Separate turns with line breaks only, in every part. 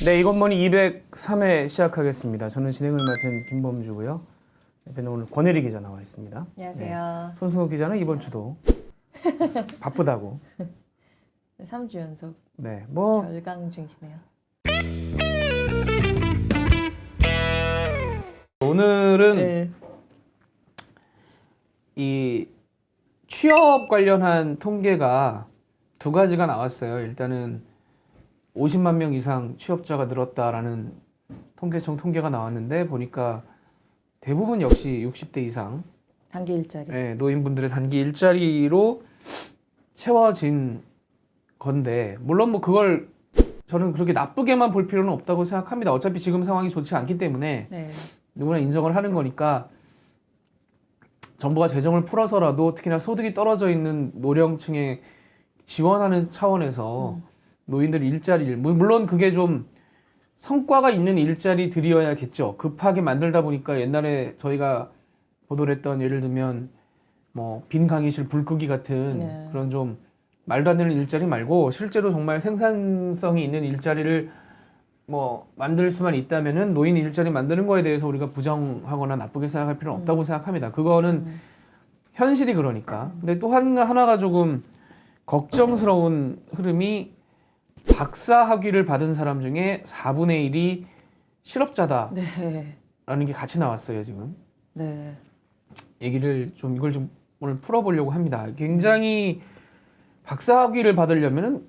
네, 이것머니 203회 시작하겠습니다. 저는 진행을 맡은 김범주고요. 옆에는 오늘 권혜리 기자 나와 있습니다.
안녕하세요.
네, 손승호 기자는 이번 주도 바쁘다고.
3주 연속
네, 뭐
결강 중이시네요.
오늘은
네.
이 취업 관련한 통계가 두 가지가 나왔어요. 일단은 50만 명 이상 취업자가 늘었다라는 통계청 통계가 나왔는데 보니까 대부분 역시 60대 이상
단기 일자리.
네, 노인분들의 단기 일자리로 채워진 건데 물론 뭐 그걸 저는 그렇게 나쁘게만 볼 필요는 없다고 생각합니다. 어차피 지금 상황이 좋지 않기 때문에
네.
누구나 인정을 하는 거니까 정부가 재정을 풀어서라도 특히나 소득이 떨어져 있는 노령층에 지원하는 차원에서 노인들 일자리를 물론 그게 좀 성과가 있는 일자리들이어야겠죠. 급하게 만들다 보니까 옛날에 저희가 보도를 했던 예를 들면 뭐 빈 강의실 불 끄기 같은
네.
그런 좀 말도 안 되는 일자리 말고 실제로 정말 생산성이 있는 일자리를 뭐 만들 수만 있다면은 노인 일자리 만드는 거에 대해서 우리가 부정하거나 나쁘게 생각할 필요는 없다고 생각합니다. 그거는 현실이 그러니까. 근데 또 하나가 조금 걱정스러운 흐름이 박사 학위를 받은 사람 중에 4분의 1이 실업자다라는
네.
게 같이 나왔어요, 지금.
네.
얘기를 좀 이걸 좀 오늘 풀어보려고 합니다. 굉장히 박사 학위를 받으려면은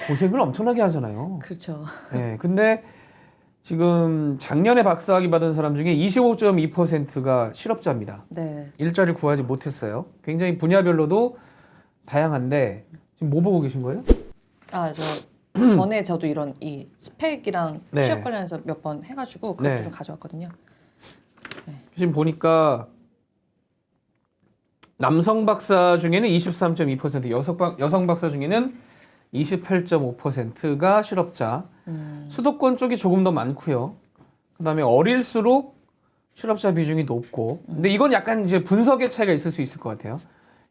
고생을 엄청나게 하잖아요.
그렇죠.
네, 근데 지금 작년에 박사 학위 받은 사람 중에 25.2%가 실업자입니다.
네.
일자리를 구하지 못했어요. 굉장히 분야별로도 다양한데 지금 뭐 보고 계신 거예요?
아, 전에 저도 이런 이 스펙이랑
네.
취업 관련해서 몇 번 해가지고 그것도
네.
좀 가져왔거든요.
지금 보니까 남성 박사 중에는 23.2%, 여성 박사 중에는 28.5%가 실업자. 수도권 쪽이 조금 더 많고요. 그다음에 어릴수록 실업자 비중이 높고. 근데 이건 약간 이제 분석의 차이가 있을 수 있을 것 같아요.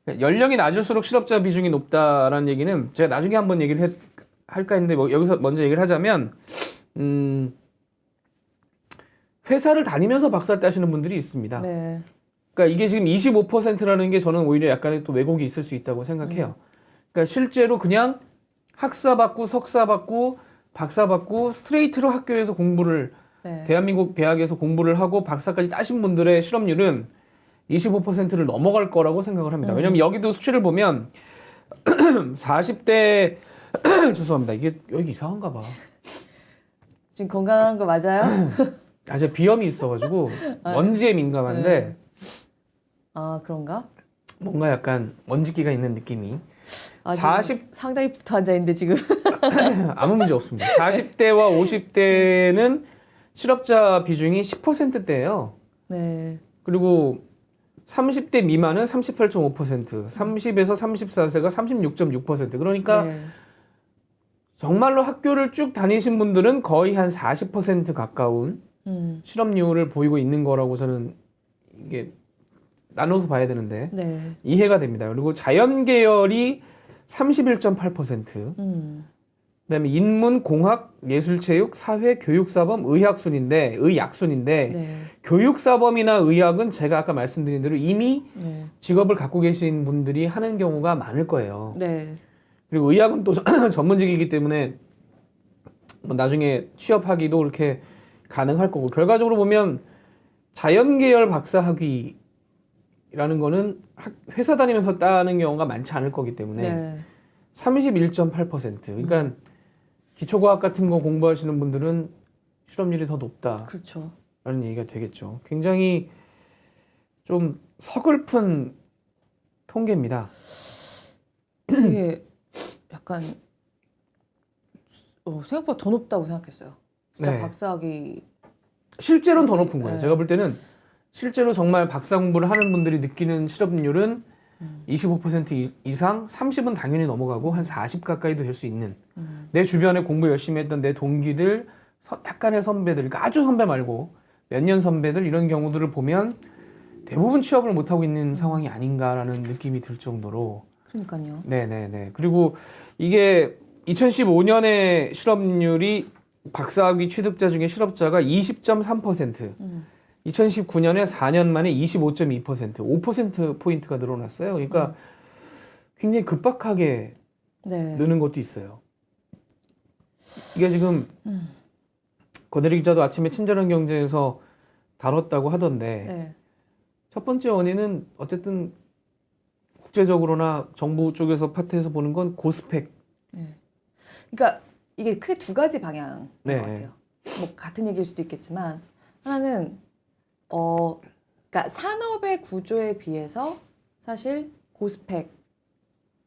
그러니까 연령이 낮을수록 실업자 비중이 높다라는 얘기는 제가 나중에 한번 얘기를 할까 했는데 뭐 여기서 먼저 얘기를 하자면 회사를 다니면서 박사를 따시는 분들이 있습니다.
네.
그러니까 이게 지금 25%라는 게 저는 오히려 약간의 또 왜곡이 있을 수 있다고 생각해요. 그러니까 실제로 그냥 학사 받고 석사 받고 박사 받고 스트레이트로 학교에서 공부를
네.
대한민국 대학에서 공부를 하고 박사까지 따신 분들의 실업률은 25%를 넘어갈 거라고 생각을 합니다. 왜냐면 여기도 수치를 보면 40대 죄송합니다. 이게 여기 이상한가 봐.
지금 건강한 거 맞아요?
아, 제가 비염이 있어가지고 먼지에 민감한데
아, 그런가?
뭔가 약간 먼지기가 있는 느낌이.
아,
40
상당히 붙어 앉아 있는데 지금.
아무 문제 없습니다. 40대와 50대는 실업자 비중이 10%대예요.
네.
그리고 30대 미만은 38.5%, 30에서 34세가 36.6%. 그러니까
네.
정말로 학교를 쭉 다니신 분들은 거의 한 40% 가까운 실업률을 보이고 있는 거라고 저는 이게 나눠서 봐야 되는데
네.
이해가 됩니다. 그리고 자연 계열이 31.8%, 그다음에 인문, 공학, 예술체육, 사회, 교육사범, 의학순인데
네.
교육사범이나 의학은 제가 아까 말씀드린 대로 이미
네.
직업을 갖고 계신 분들이 하는 경우가 많을 거예요.
네.
그리고 의학은 또 전문직이기 때문에 뭐 나중에 취업하기도 그렇게 가능할 거고 결과적으로 보면 자연계열 박사 학위라는 거는 회사 다니면서 따는 경우가 많지 않을 거기 때문에
네.
31.8%. 그러니까 기초과학 같은 거 공부하시는 분들은 실업률이 더 높다라는
그렇죠.
얘기가 되겠죠. 굉장히 좀 서글픈 통계입니다.
되게 약간 생각보다 더 높다고 생각했어요. 진짜
네.
박사학위.
실제로는 더 높은 거예요.
네.
제가 볼 때는 실제로 정말 박사 공부를 하는 분들이 느끼는 실업률은 25% 이상, 30은 당연히 넘어가고 한 40 가까이도 될 수 있는 내 주변에 공부 열심히 했던 내 동기들, 약간의 선배들, 그러니까 아주 선배 말고 몇 년 선배들 이런 경우들을 보면 대부분 취업을 못하고 있는 상황이 아닌가라는 느낌이 들 정도로
그러니까요.
네네네. 그리고 이게 2015년에 실업률이 박사학위 취득자 중에 실업자가 20.3%, 2019년에 4년 만에 25.2%, 5%포인트가 늘어났어요. 그러니까 굉장히 급박하게
네.
느는 것도 있어요. 이게 지금 권혜리 기자도 아침에 친절한 경제에서 다뤘다고 하던데
네.
첫 번째 원인은 어쨌든 국제적으로나 정부 쪽에서 파트에서 보는 건 고스펙.
네. 그러니까 이게 크게 두 가지 방향인
네.
것 같아요. 뭐 같은 얘기일 수도 있겠지만 하나는 그러니까 산업의 구조에 비해서 사실 고스펙.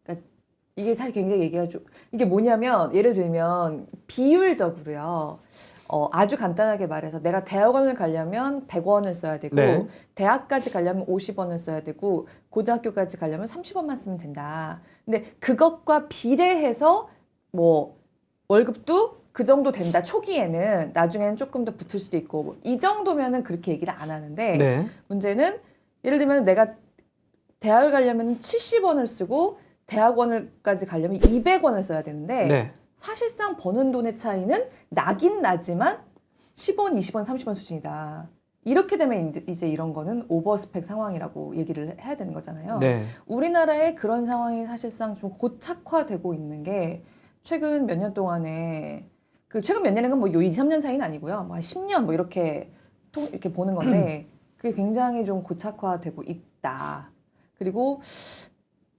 그러니까 이게 사실 굉장히 얘기가 좀 이게 뭐냐면 예를 들면 비율적으로요. 아주 간단하게 말해서 내가 대학원을 가려면 100원을 써야 되고
네.
대학까지 가려면 50원을 써야 되고 고등학교까지 가려면 30원만 쓰면 된다. 근데 그것과 비례해서 뭐 월급도 그 정도 된다. 초기에는 나중에는 조금 더 붙을 수도 있고 뭐이 정도면은 그렇게 얘기를 안 하는데
네.
문제는 예를 들면 내가 대학을 가려면 70원을 쓰고 대학원을까지 가려면 200원을 써야 되는데
네.
사실상 버는 돈의 차이는 나긴 나지만 10원, 20원, 30원 수준이다. 이렇게 되면 이제 이런 거는 오버스펙 상황이라고 얘기를 해야 되는 거잖아요.
네.
우리나라에 그런 상황이 사실상 좀 고착화되고 있는 게 최근 몇 년 동안에 최근 몇 년인 건 뭐 2, 3년 차이는 아니고요. 뭐 한 10년 뭐 이렇게 이렇게 보는 건데 그게 굉장히 좀 고착화되고 있다. 그리고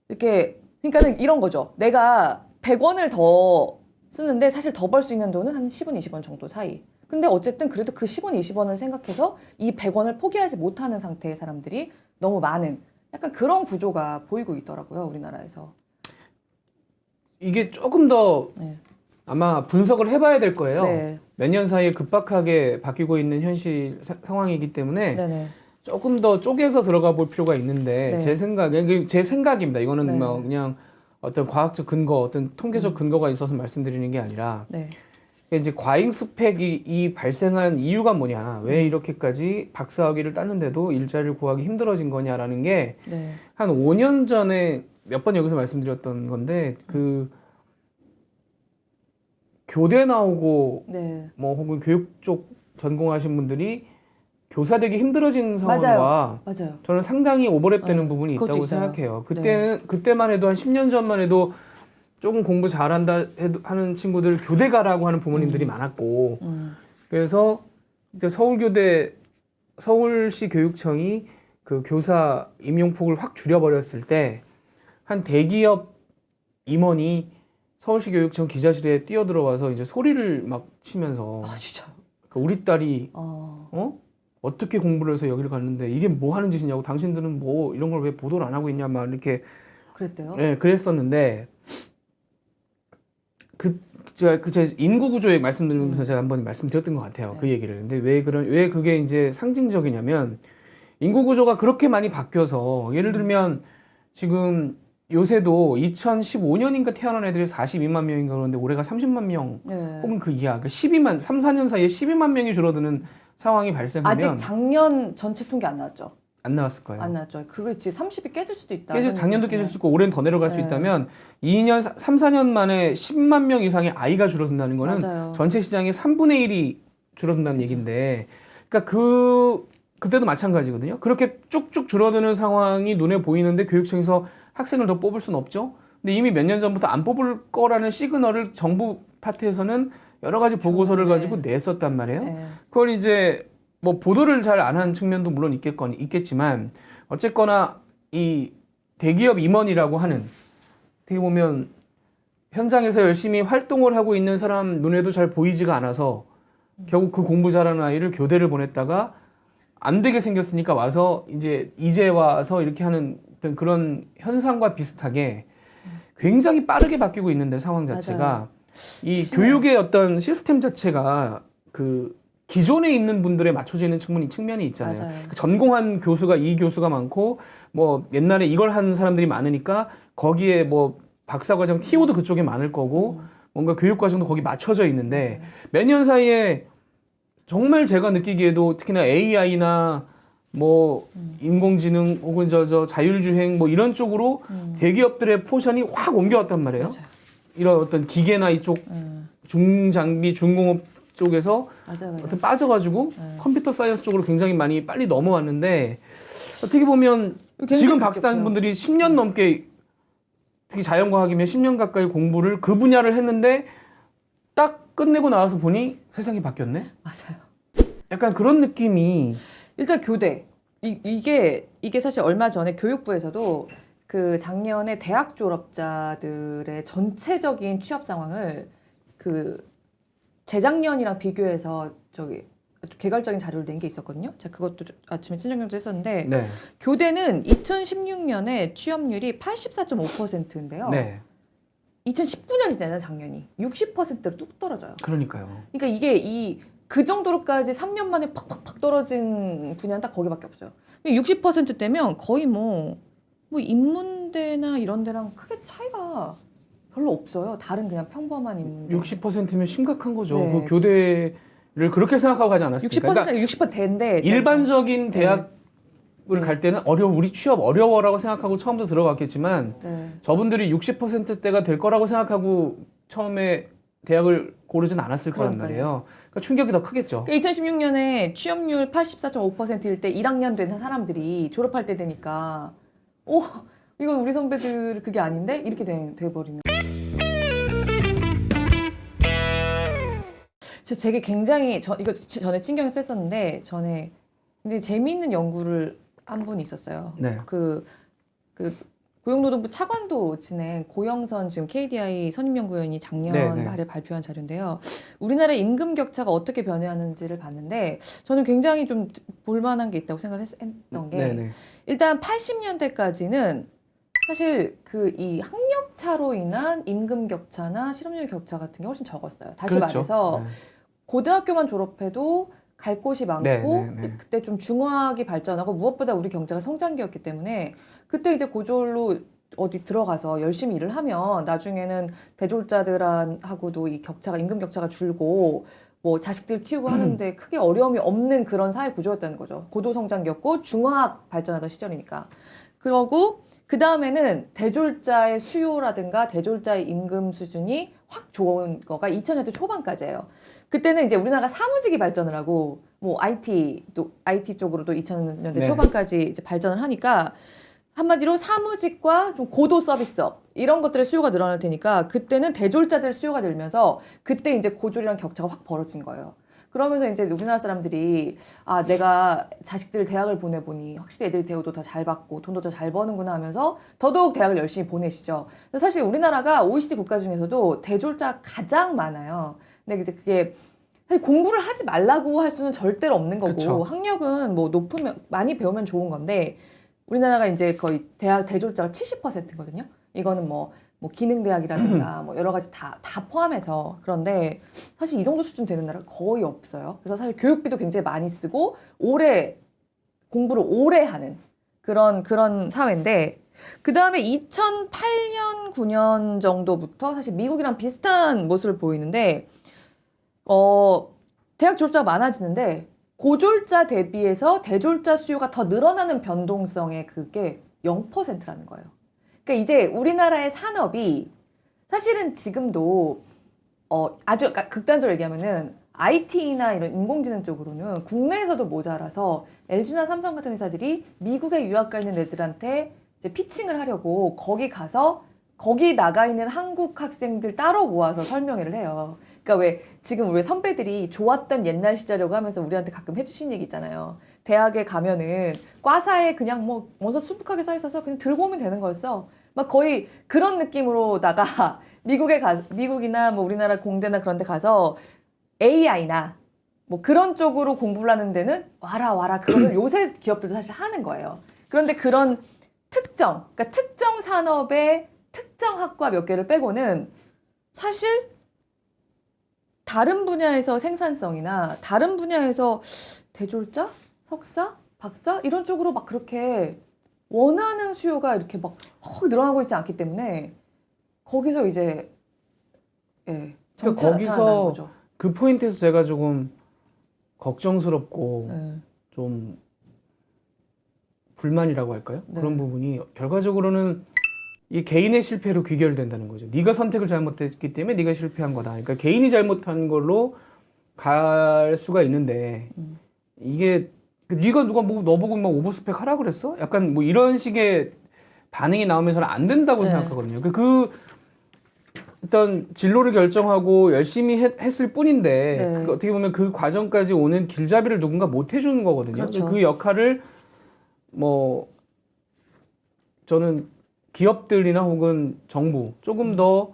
이렇게 그러니까는 이런 거죠. 내가 100원을 더 쓰는데 사실 더 벌 수 있는 돈은 한 10원, 20원 정도 사이. 근데 어쨌든 그래도 그 10원, 20원을 생각해서 이 100원을 포기하지 못하는 상태의 사람들이 너무 많은 약간 그런 구조가 보이고 있더라고요, 우리나라에서.
이게 조금 더
네.
아마 분석을 해봐야 될 거예요.
네.
몇 년 사이에 급박하게 바뀌고 있는 현실 상황이기 때문에
네네.
조금 더 쪼개서 들어가 볼 필요가 있는데
네.
제 생각입니다. 이거는
네.
뭐 그냥 어떤 과학적 근거, 어떤 통계적 근거가 있어서 말씀드리는 게 아니라
네.
이제 과잉 스펙이 발생한 이유가 뭐냐, 왜 이렇게까지 박사학위를 땄는데도 일자리를 구하기 힘들어진 거냐라는 게 한
네.
5년 전에 몇 번 여기서 말씀드렸던 건데 교대 나오고
네.
뭐 혹은 교육 쪽 전공하신 분들이 교사 되기 힘들어진 상황과
맞아요.
저는 상당히 오버랩되는
네,
부분이
그것도
있다고
있어요.
생각해요. 그때만 해도 한 10년 전만 해도 조금 공부 잘한다 하는 친구들 교대 가라고 하는 부모님들이 많았고 그래서 이제 서울시 교육청이 그 교사 임용폭을 확 줄여버렸을 때 한 대기업 임원이 서울시 교육청 기자실에 뛰어들어와서 이제 소리를 막 치면서
아 진짜.
우리 딸이 어떻게 공부를 해서 여기를 갔는데 이게 뭐 하는 짓이냐고, 당신들은 뭐 이런 걸 왜 보도를 안 하고 있냐 막 이렇게
그랬대요.
네, 그랬었는데 제 인구 구조에 말씀드리면서 제가 한번 말씀드렸던 것 같아요.
네.
그 얘기를. 근데 왜 그게 이제 상징적이냐면 인구 구조가 그렇게 많이 바뀌어서 예를 들면 지금 요새도 2015년인가 태어난 애들이 42만 명인가 그러는데 올해가 30만 명
네.
혹은 그 이하, 그러니까 3, 4년 사이에 12만 명이 줄어드는 상황이 발생하면
아직 작년 전체 통계 안 나왔죠?
안 나왔을 거예요.
안 나왔죠. 그거 이제 30이 깨질 수도 있다.
작년도 깨질 수 있고 올해는 더 내려갈 수
네.
있다면 3, 4년 만에 10만 명 이상의 아이가 줄어든다는 거는
맞아요.
전체 시장의 3분의 1이 줄어든다는
그쵸.
얘기인데, 그러니까 그때도 마찬가지거든요. 그렇게 쭉쭉 줄어드는 상황이 눈에 보이는데 교육청에서 학생을 더 뽑을 수는 없죠. 근데 이미 몇 년 전부터 안 뽑을 거라는 시그널을 정부 파트에서는 여러 가지 보고서를 가지고 냈었단 말이에요.
네.
그걸 이제 뭐 보도를 잘 안 한 측면도 물론 있겠지만 어쨌거나 이 대기업 임원이라고 하는, 어떻게 보면 현장에서 열심히 활동을 하고 있는 사람 눈에도 잘 보이지가 않아서 결국 그 공부 잘하는 아이를 교대를 보냈다가 안 되게 생겼으니까 와서 이제 와서 이렇게 하는 어떤 그런 현상과 비슷하게 굉장히 빠르게 바뀌고 있는데 상황 자체가
맞아요.
이
심해요.
교육의 어떤 시스템 자체가 그 기존에 있는 분들에 맞춰져 있는 측면이 있잖아요.
맞아요.
전공한 교수가 이 교수가 많고 뭐 옛날에 이걸 하는 사람들이 많으니까 거기에 뭐 박사과정 TO도 그쪽에 많을 거고 뭔가 교육과정도 거기 맞춰져 있는데 몇 년 사이에 정말 제가 느끼기에도 특히나 AI나 뭐 인공지능 혹은 자율주행 뭐 이런 쪽으로 대기업들의 포션이 확 옮겨왔단 말이에요.
맞아요.
이런 어떤 기계나 이쪽 중장비, 중공업 쪽에서
맞아요.
어떤 빠져가지고
네.
컴퓨터 사이언스 쪽으로 굉장히 많이 빨리 넘어왔는데 어떻게 보면
굉장히
지금
급격해요.
박사님 분들이 10년 넘게 특히 자연과학이면 10년 가까이 공부를 그 분야를 했는데 딱 끝내고 나와서 보니 세상이 바뀌었네?
맞아요.
약간 그런 느낌이
일단 교대. 이게 사실 얼마 전에 교육부에서도 그 작년에 대학 졸업자들의 전체적인 취업 상황을 그 재작년이랑 비교해서 저기 개괄적인 자료를 낸 게 있었거든요. 제가 그것도 아침에 친정경제 했었는데
네.
교대는 2016년에 취업률이 84.5%인데요.
네.
2019년이잖아요, 작년이. 60%로 뚝 떨어져요.
그러니까요.
그러니까 이게 그 정도로까지 3년 만에 팍팍팍 떨어진 분야는 딱 거기밖에 없어요. 60%대면 거의 뭐 인문대나 이런 데랑 크게 차이가 별로 없어요. 다른 그냥 평범한 인문대.
60%면 심각한 거죠.
네.
그 교대를 그렇게 생각하고 가지 않았습니까?
60%가 60%대인데
일반적인
네.
대학을
네.
갈 때는 우리 취업 어려워라고 생각하고 처음부터 들어갔겠지만
네.
저분들이 60%대가 될 거라고 생각하고 처음에 대학을 고르진 않았을 거란
그러니까요.
말이에요. 그러니까 충격이 더 크겠죠.
2016년에 취업률 84.5%일 때 1학년 된 사람들이 졸업할 때 되니까 이건 우리 선배들 그게 아닌데? 이렇게 돼버리는. 저 되게 굉장히 이거 전에 친경을 썼었는데 전에 근데 재미있는 연구를 한 분이 있었어요.
네.
그 고용노동부 차관도 진행 고영선 지금 KDI 선임연구원이 작년
네.
말에 발표한 자료인데요. 우리나라의 임금 격차가 어떻게 변해하는지를 봤는데 저는 굉장히 좀 볼만한 게 있다고 생각했던 게
네네.
일단 80년대까지는 사실 이 학력 차로 인한 임금 격차나 실업률 격차 같은 게 훨씬 적었어요. 다시
그렇죠.
말해서
네.
고등학교만 졸업해도 갈 곳이 많고
네.
그때 좀 중화학이 발전하고 무엇보다 우리 경제가 성장기였기 때문에 그때 이제 고졸로 어디 들어가서 열심히 일을 하면 나중에는 대졸자들하고도 이 격차가 임금 격차가 줄고 뭐 자식들 키우고 하는데 크게 어려움이 없는 그런 사회 구조였다는 거죠. 고도 성장기였고 중화학 발전하던 시절이니까. 그러고 그 다음에는 대졸자의 수요라든가 대졸자의 임금 수준이 확 좋은 거가 2000년대 초반까지예요. 그때는 이제 우리나라가 사무직이 발전을 하고 뭐 IT 쪽으로도 2000년대
네.
초반까지 이제 발전을 하니까 한마디로 사무직과 좀 고도 서비스업 이런 것들의 수요가 늘어날 테니까 그때는 대졸자들 수요가 늘면서 그때 이제 고졸이랑 격차가 확 벌어진 거예요. 그러면서 이제 우리나라 사람들이 내가 자식들 대학을 보내보니 확실히 애들이 대우도 더 잘 받고 돈도 더 잘 버는구나 하면서 더더욱 대학을 열심히 보내시죠. 사실 우리나라가 OECD 국가 중에서도 대졸자가 가장 많아요. 근데 이제 그게 사실 공부를 하지 말라고 할 수는 절대로 없는 거고
그쵸.
학력은 뭐 높으면 많이 배우면 좋은 건데 우리나라가 이제 거의 대학 대졸자가 70%거든요. 이거는 뭐 기능대학이라든가 뭐 여러 가지 다 포함해서 그런데 사실 이 정도 수준 되는 나라가 거의 없어요. 그래서 사실 교육비도 굉장히 많이 쓰고 공부를 오래 하는 그런 사회인데 그 다음에 2008년 9년 정도부터 사실 미국이랑 비슷한 모습을 보이는데 대학 졸업자가 많아지는데 고졸자 대비해서 대졸자 수요가 더 늘어나는 변동성의 그게 0%라는 거예요. 그러니까 이제 우리나라의 산업이 사실은 지금도 아주 극단적으로 얘기하면은 IT나 이런 인공지능 쪽으로는 국내에서도 모자라서 LG나 삼성 같은 회사들이 미국에 유학 가 있는 애들한테 이제 피칭을 하려고 거기 나가 있는 한국 학생들 따로 모아서 설명회를 해요. 그러니까 왜 지금 우리 선배들이 좋았던 옛날 시절이라고 하면서 우리한테 가끔 해주신 얘기 있잖아요. 대학에 가면은 과사에 그냥 뭐 원서 수북하게 써 있어서 그냥 들고 오면 되는 거였어. 막 거의 그런 느낌으로다가 미국이나 뭐 우리나라 공대나 그런 데 가서 AI나 뭐 그런 쪽으로 공부를 하는 데는 와라 그거를 요새 기업들도 사실 하는 거예요. 그런데 그런 그러니까 특정 산업의 특정 학과 몇 개를 빼고는 사실 다른 분야에서 생산성이나 다른 분야에서 대졸자, 석사, 박사 이런 쪽으로 막 그렇게 원하는 수요가 이렇게 막 늘어나고 있지 않기 때문에 거기서 이제 정체가 나타나는 거죠.
그 포인트에서 제가 조금 걱정스럽고
네.
좀 불만이라고 할까요?
네.
그런 부분이 결과적으로는 이 개인의 실패로 귀결된다는 거죠. 네가 선택을 잘못했기 때문에 네가 실패한 거다. 그러니까 개인이 잘못한 걸로 갈 수가 있는데 이게 네가 누가 뭐 너보고 막 오버스펙 하라 그랬어? 약간 뭐 이런 식의 반응이 나오면서는 안 된다고
네.
생각하거든요. 일단 진로를 결정하고 열심히 했을 뿐인데
네.
어떻게 보면 그 과정까지 오는 길잡이를 누군가 못 해주는 거거든요.
그렇죠.
그 역할을 뭐 저는 기업들이나 혹은 정부 조금 더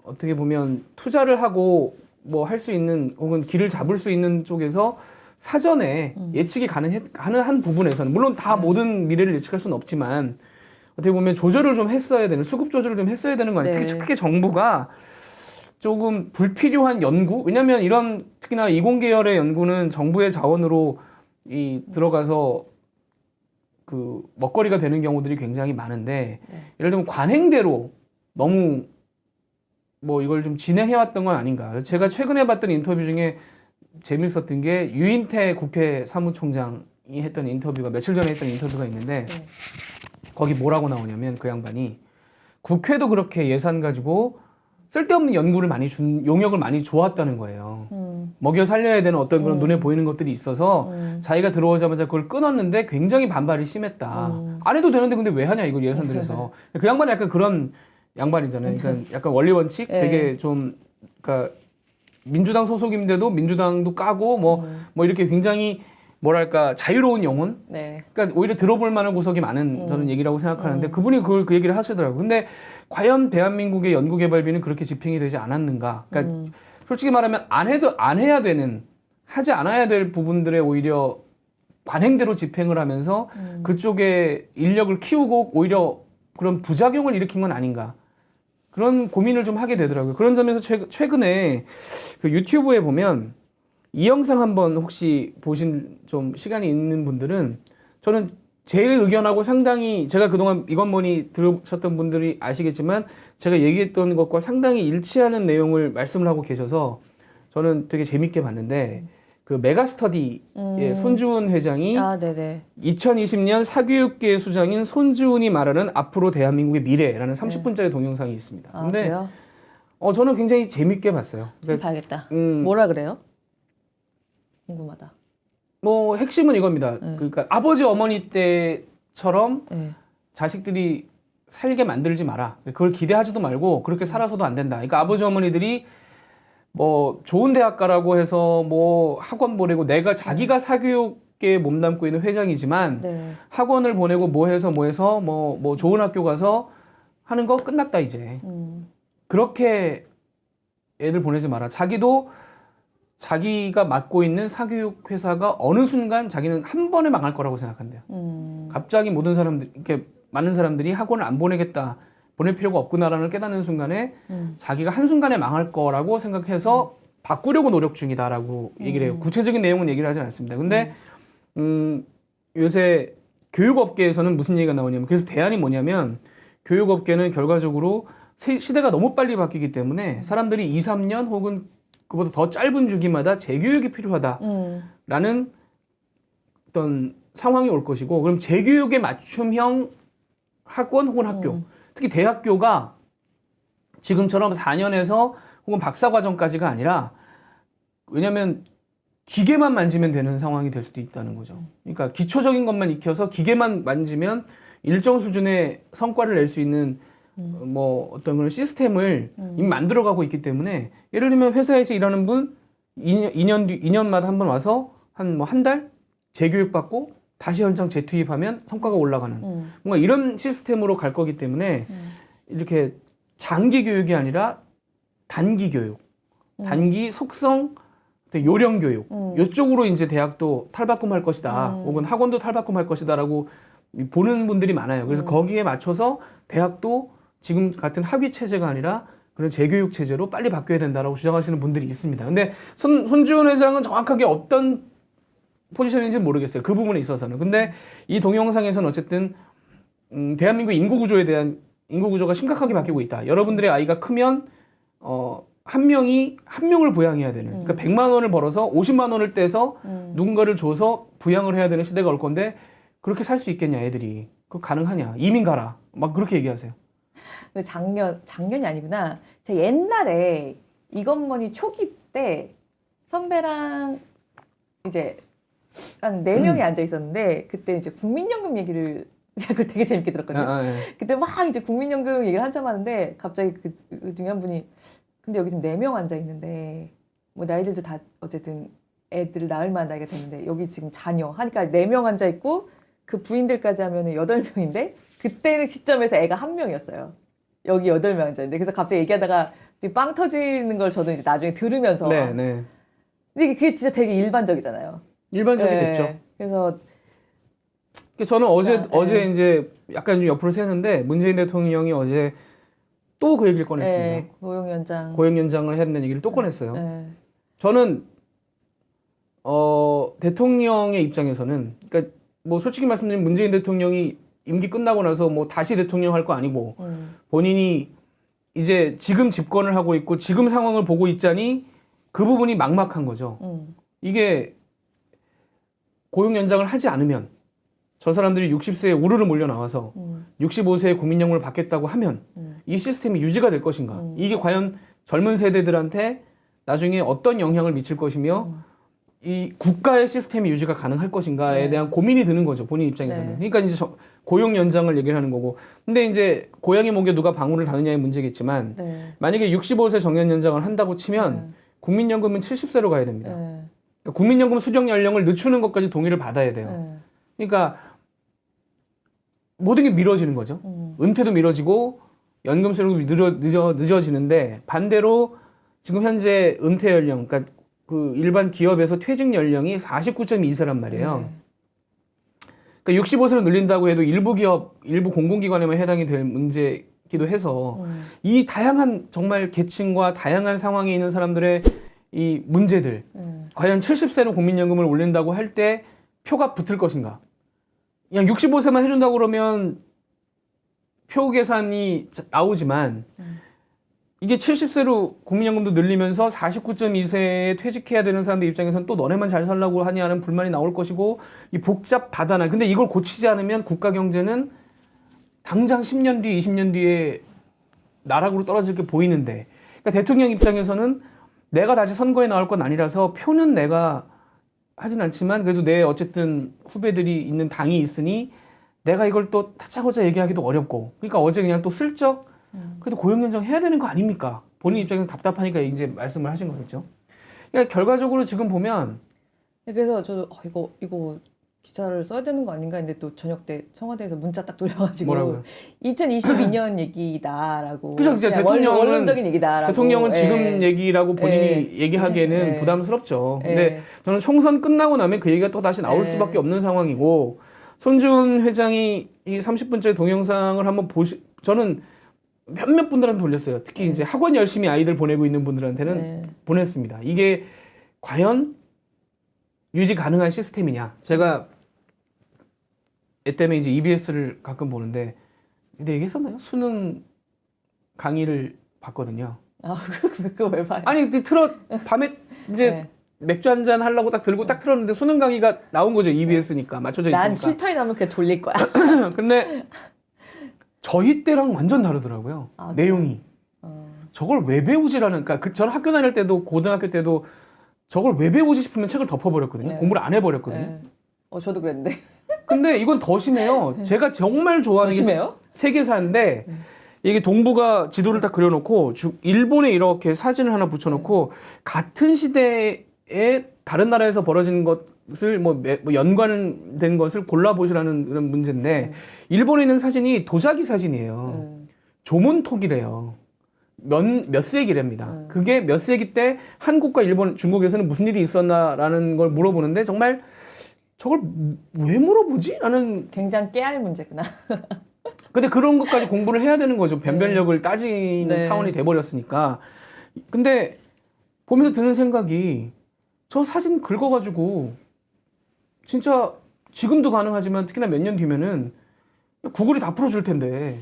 어떻게 보면 투자를 하고 뭐 할 수 있는 혹은 길을 잡을 수 있는 쪽에서 사전에 예측이 가능한 부분에서는 물론 다 모든 미래를 예측할 수는 없지만 어떻게 보면 조절을 좀 했어야 되는 수급 조절을 좀 했어야 되는 거 아니에요.
네.
특히 정부가 조금 불필요한 연구 왜냐하면 이런 특히나 이공계열의 연구는 정부의 자원으로 들어가서 그 먹거리가 되는 경우들이 굉장히 많은데
네.
예를 들면 관행대로 너무 뭐 이걸 좀 진행해왔던 건 아닌가. 제가 최근에 봤던 인터뷰 중에 재밌었던 게 유인태 국회 사무총장이 했던 인터뷰가 며칠 전에 했던 인터뷰가 있는데
네.
거기 뭐라고 나오냐면 그 양반이 국회도 그렇게 예산 가지고 쓸데없는 연구를 많이 용역을 많이 줘왔다는 거예요. 먹여 살려야 되는 어떤 그런 눈에 보이는 것들이 있어서 자기가 들어오자마자 그걸 끊었는데 굉장히 반발이 심했다. 안 해도 되는데 근데 왜 하냐 이걸 예산 들여서. 그 양반이 약간 그런 양반이잖아요. 그러니까 약간 원리 원칙
네.
되게 좀 그러니까 민주당 소속인데도 민주당도 까고 뭐 이렇게 굉장히 뭐랄까 자유로운 영혼.
네.
그러니까 오히려 들어볼 만한 구석이 많은 저는 얘기라고 생각하는데 그분이 그 얘기를 하시더라고요. 근데 과연 대한민국의 연구개발비는 그렇게 집행이 되지 않았는가? 그러니까 솔직히 말하면 안 해야 되는 하지 않아야 될 부분들에 오히려 관행대로 집행을 하면서 그쪽에 인력을 키우고 오히려 그런 부작용을 일으킨 건 아닌가? 그런 고민을 좀 하게 되더라고요. 그런 점에서 최근에 그 유튜브에 보면 이 영상 한번 혹시 보신 좀 시간이 있는 분들은 저는 제 의견하고 상당히 제가 그동안 이건머니 들으셨던 분들이 아시겠지만 제가 얘기했던 것과 상당히 일치하는 내용을 말씀을 하고 계셔서 저는 되게 재밌게 봤는데 그 메가스터디의 손주은 회장이
아, 네네.
2020년 사교육계 수장인 손주은이 말하는 앞으로 대한민국의 미래라는 30분짜리 동영상이 있습니다.
아,
근데
그래요?
저는 굉장히 재밌게 봤어요.
한번
그러니까
봐야겠다.
음,
뭐라 그래요? 궁금하다.
뭐 핵심은 이겁니다. 그러니까 아버지 어머니 때처럼
네.
자식들이 살게 만들지 마라. 그걸 기대하지도 말고 그렇게 살아서도 안 된다. 그러니까 아버지 어머니들이 뭐 좋은 대학 가라고 해서 뭐 학원 보내고 자기가 사교육계에 몸담고 있는 회장이지만
네.
학원을 보내고 뭐 해서 뭐 좋은 학교 가서 하는 거 끝났다 이제. 그렇게 애들 보내지 마라. 자기가 맡고 있는 사교육 회사가 어느 순간 자기는 한 번에 망할 거라고 생각한대요. 갑자기 이렇게 많은 사람들이 학원을 안 보내겠다, 보낼 필요가 없구나라는 깨닫는 순간에 자기가 한순간에 망할 거라고 생각해서 바꾸려고 노력 중이다라고 얘기를 해요. 구체적인 내용은 얘기를 하지 않습니다. 근데 요새 교육업계에서는 무슨 얘기가 나오냐면 그래서 대안이 뭐냐면 교육업계는 결과적으로 시대가 너무 빨리 바뀌기 때문에 사람들이 2, 3년 혹은 그보다 더 짧은 주기마다 재교육이 필요하다라는 어떤 상황이 올 것이고 그럼 재교육에 맞춤형 학원 혹은 학교 특히 대학교가 지금처럼 4년에서 혹은 박사과정까지가 아니라 왜냐하면 기계만 만지면 되는 상황이 될 수도 있다는 거죠. 그러니까 기초적인 것만 익혀서 기계만 만지면 일정 수준의 성과를 낼 수 있는 뭐 어떤 그런 시스템을 이미 만들어가고 있기 때문에 예를 들면 회사에서 일하는 분 2년마다 한 번 와서 한 달 재교육 받고 다시 현장 재투입하면 성과가 올라가는 뭔가 이런 시스템으로 갈 거기 때문에 이렇게 장기 교육이 아니라 단기 교육, 단기 속성 요령 교육 이쪽으로 이제 대학도 탈바꿈할 것이다 혹은 학원도 탈바꿈할 것이다라고 보는 분들이 많아요. 그래서 거기에 맞춰서 대학도 지금 같은 학위 체제가 아니라 그런 재교육 체제로 빨리 바뀌어야 된다라고 주장하시는 분들이 있습니다. 근데 손주은 회장은 정확하게 어떤 포지션인지 모르겠어요. 그 부분에 있어서는. 근데 이 동영상에서는 어쨌든 대한민국 인구 구조에 대한 인구 구조가 심각하게 바뀌고 있다. 여러분들의 아이가 크면 한 명을 부양해야 되는. 그러니까 100만 원을 벌어서 50만 원을 떼서 누군가를 줘서 부양을 해야 되는 시대가 올 건데 그렇게 살 수 있겠냐 애들이. 그거 가능하냐. 이민 가라. 막 그렇게 얘기하세요.
작년이 아니구나. 제가 옛날에 이건머니 초기 때 선배랑 이제 한 4명이 앉아 있었는데 그때 이제 국민연금 얘기를 제가 그걸 되게 재밌게 들었거든요.
예.
그때 막 이제 국민연금 얘기를 한참 하는데 갑자기 그 중에 한 분이 근데 여기 지금 4명 앉아 있는데 뭐 나이들도 다 어쨌든 애들을 낳을 만한 나이가 됐는데 여기 지금 자녀 하니까 4명 앉아 있고 그 부인들까지 하면은 8명인데 그때는 시점에서 애가 1명이었어요. 여기 8명 앉아 있는데 그래서 갑자기 얘기하다가 지금 빵 터지는 걸 저도 이제 나중에 들으면서
네, 네.
근데 그게 진짜 되게 일반적이잖아요.
일반적이
네.
됐죠.
그래서
저는
진짜,
어제
예.
이제 약간 좀 옆으로 새는데 문재인 대통령이 어제 또 그 얘기를 꺼냈습니다.
네, 고용연장.
고용연장을 해야 된다는 얘기를 또 꺼냈어요.
네.
저는 대통령의 입장에서는 그러니까 뭐 솔직히 말씀드리면 문재인 대통령이 임기 끝나고 나서 뭐 다시 대통령 할 거 아니고 본인이 이제 지금 집권을 하고 있고 지금 상황을 보고 있자니 그 부분이 막막한 거죠. 이게 고용 연장을 하지 않으면 저 사람들이 60세에 우르르 몰려 나와서 65세에 국민연금을 받겠다고 하면 이 시스템이 유지가 될 것인가? 이게 과연 젊은 세대들한테 나중에 어떤 영향을 미칠 것이며 이 국가의 시스템이 유지가 가능할 것인가에
네.
대한 고민이 드는 거죠. 본인 입장에서는.
네.
그러니까 이제 고용 연장을 얘기를 하는 거고. 근데 이제 고양이 목에 누가 방울을 다느냐의 문제겠지만
네.
만약에 65세 정년 연장을 한다고 치면 국민연금은 70세로 가야 됩니다.
네.
그러니까 국민연금 수령 연령을 늦추는 것까지 동의를 받아야 돼요.
네.
그러니까 모든 게 미뤄지는 거죠. 은퇴도 미뤄지고 연금 수령도 늦어지는데 반대로 지금 현재 은퇴 연령, 그러니까 그 일반 기업에서 퇴직 연령이 49.2세란 말이에요.
네.
그러니까 65세로 늘린다고 해도 일부 기업, 일부 공공기관에만 해당이 될 문제기도 해서 이 다양한 정말 계층과 다양한 상황에 있는 사람들의 이 문제들, 과연 70세로 국민연금을 올린다고 할 때 표가 붙을 것인가? 그냥 65세만 해준다고 그러면 표 계산이 나오지만 이게 70세로 국민연금도 늘리면서 49.2세에 퇴직해야 되는 사람들 입장에서는 또 너네만 잘 살라고 하냐는 불만이 나올 것이고 이 복잡 바다나 근데 이걸 고치지 않으면 국가 경제는 당장 10년 뒤, 20년 뒤에 나락으로 떨어질 게 보이는데 그러니까 대통령 입장에서는 내가 다시 선거에 나올 건 아니라서 표는 내가 하진 않지만 그래도 내 어쨌든 후배들이 있는 당이 있으니 내가 이걸 또 다짜고짜 얘기하기도 어렵고 그러니까 어제 그냥 또 슬쩍 그래도 고용연장 해야 되는 거 아닙니까? 본인 입장에서 답답하니까 이제 말씀을 하신 거겠죠. 그러니까 결과적으로 지금 보면
그래서 저도 이거 기사를 써야 되는 거 아닌가 했는데 또 저녁 때 청와대에서 문자 딱 돌려가지고
뭐라고요?
2022년 얘기다라고
그죠, 이제
그냥
대통령은-
원론적인 얘기다라고
대통령은 지금
예.
얘기라고 본인이
예.
얘기하기에는
예.
부담스럽죠.
예.
근데 저는 총선 끝나고 나면 그 얘기가 또 다시 나올
예.
수밖에 없는 상황이고 손준 회장이 이 30분짜리 동영상을 한번 저는 몇몇 분들한테 돌렸어요. 특히 이제 학원 열심히 아이들 보내고 있는 분들한테는
네.
보냈습니다. 이게 과연 유지 가능한 시스템이냐? 제가 애 때문에 이제 EBS를 가끔 보는데 근데 얘기했었나요? 수능 강의를 봤거든요.
아, 그거 왜 봐요?
아니 밤에 이제
네.
맥주 한잔 하려고 딱 들고 딱 틀었는데 수능 강의가 나온 거죠. EBS니까 맞춰져 있으니까.
난 칠판이 나면 그냥 돌릴 거야.
근데 저희 때랑 완전 다르더라고요.
아,
내용이.
어.
저걸 왜 배우지라는 그러니까 저는 학교 다닐 때도 고등학교 때도 저걸 왜 배우지 싶으면 책을 덮어버렸거든요.
네.
공부를 안 해버렸거든요.
네. 저도 그랬는데.
근데 이건 더 심해요. 제가 정말 좋아하는 게
심해요?
세계사인데 이게 동북아 지도를 딱 그려놓고 일본에 이렇게 사진을 하나 붙여놓고 같은 시대에 다른 나라에서 벌어진 것을 뭐 연관된 것을 골라보시라는 그런 문제인데 일본에 있는 사진이 도자기 사진이에요. 조문톡이래요. 몇 세기랍니다. 그게 몇 세기 때 한국과 일본, 중국에서는 무슨 일이 있었나라는 걸 물어보는데 정말 저걸 왜 물어보지? 라는
굉장히 깨알 문제구나.
근데 그런 것까지 공부를 해야 되는 거죠. 변별력을 따지는
네.
차원이 돼버렸으니까. 근데 보면서 드는 생각이 저 사진 긁어가지고 진짜 지금도 가능하지만 특히나 몇 년 뒤면은 구글이 다 풀어줄 텐데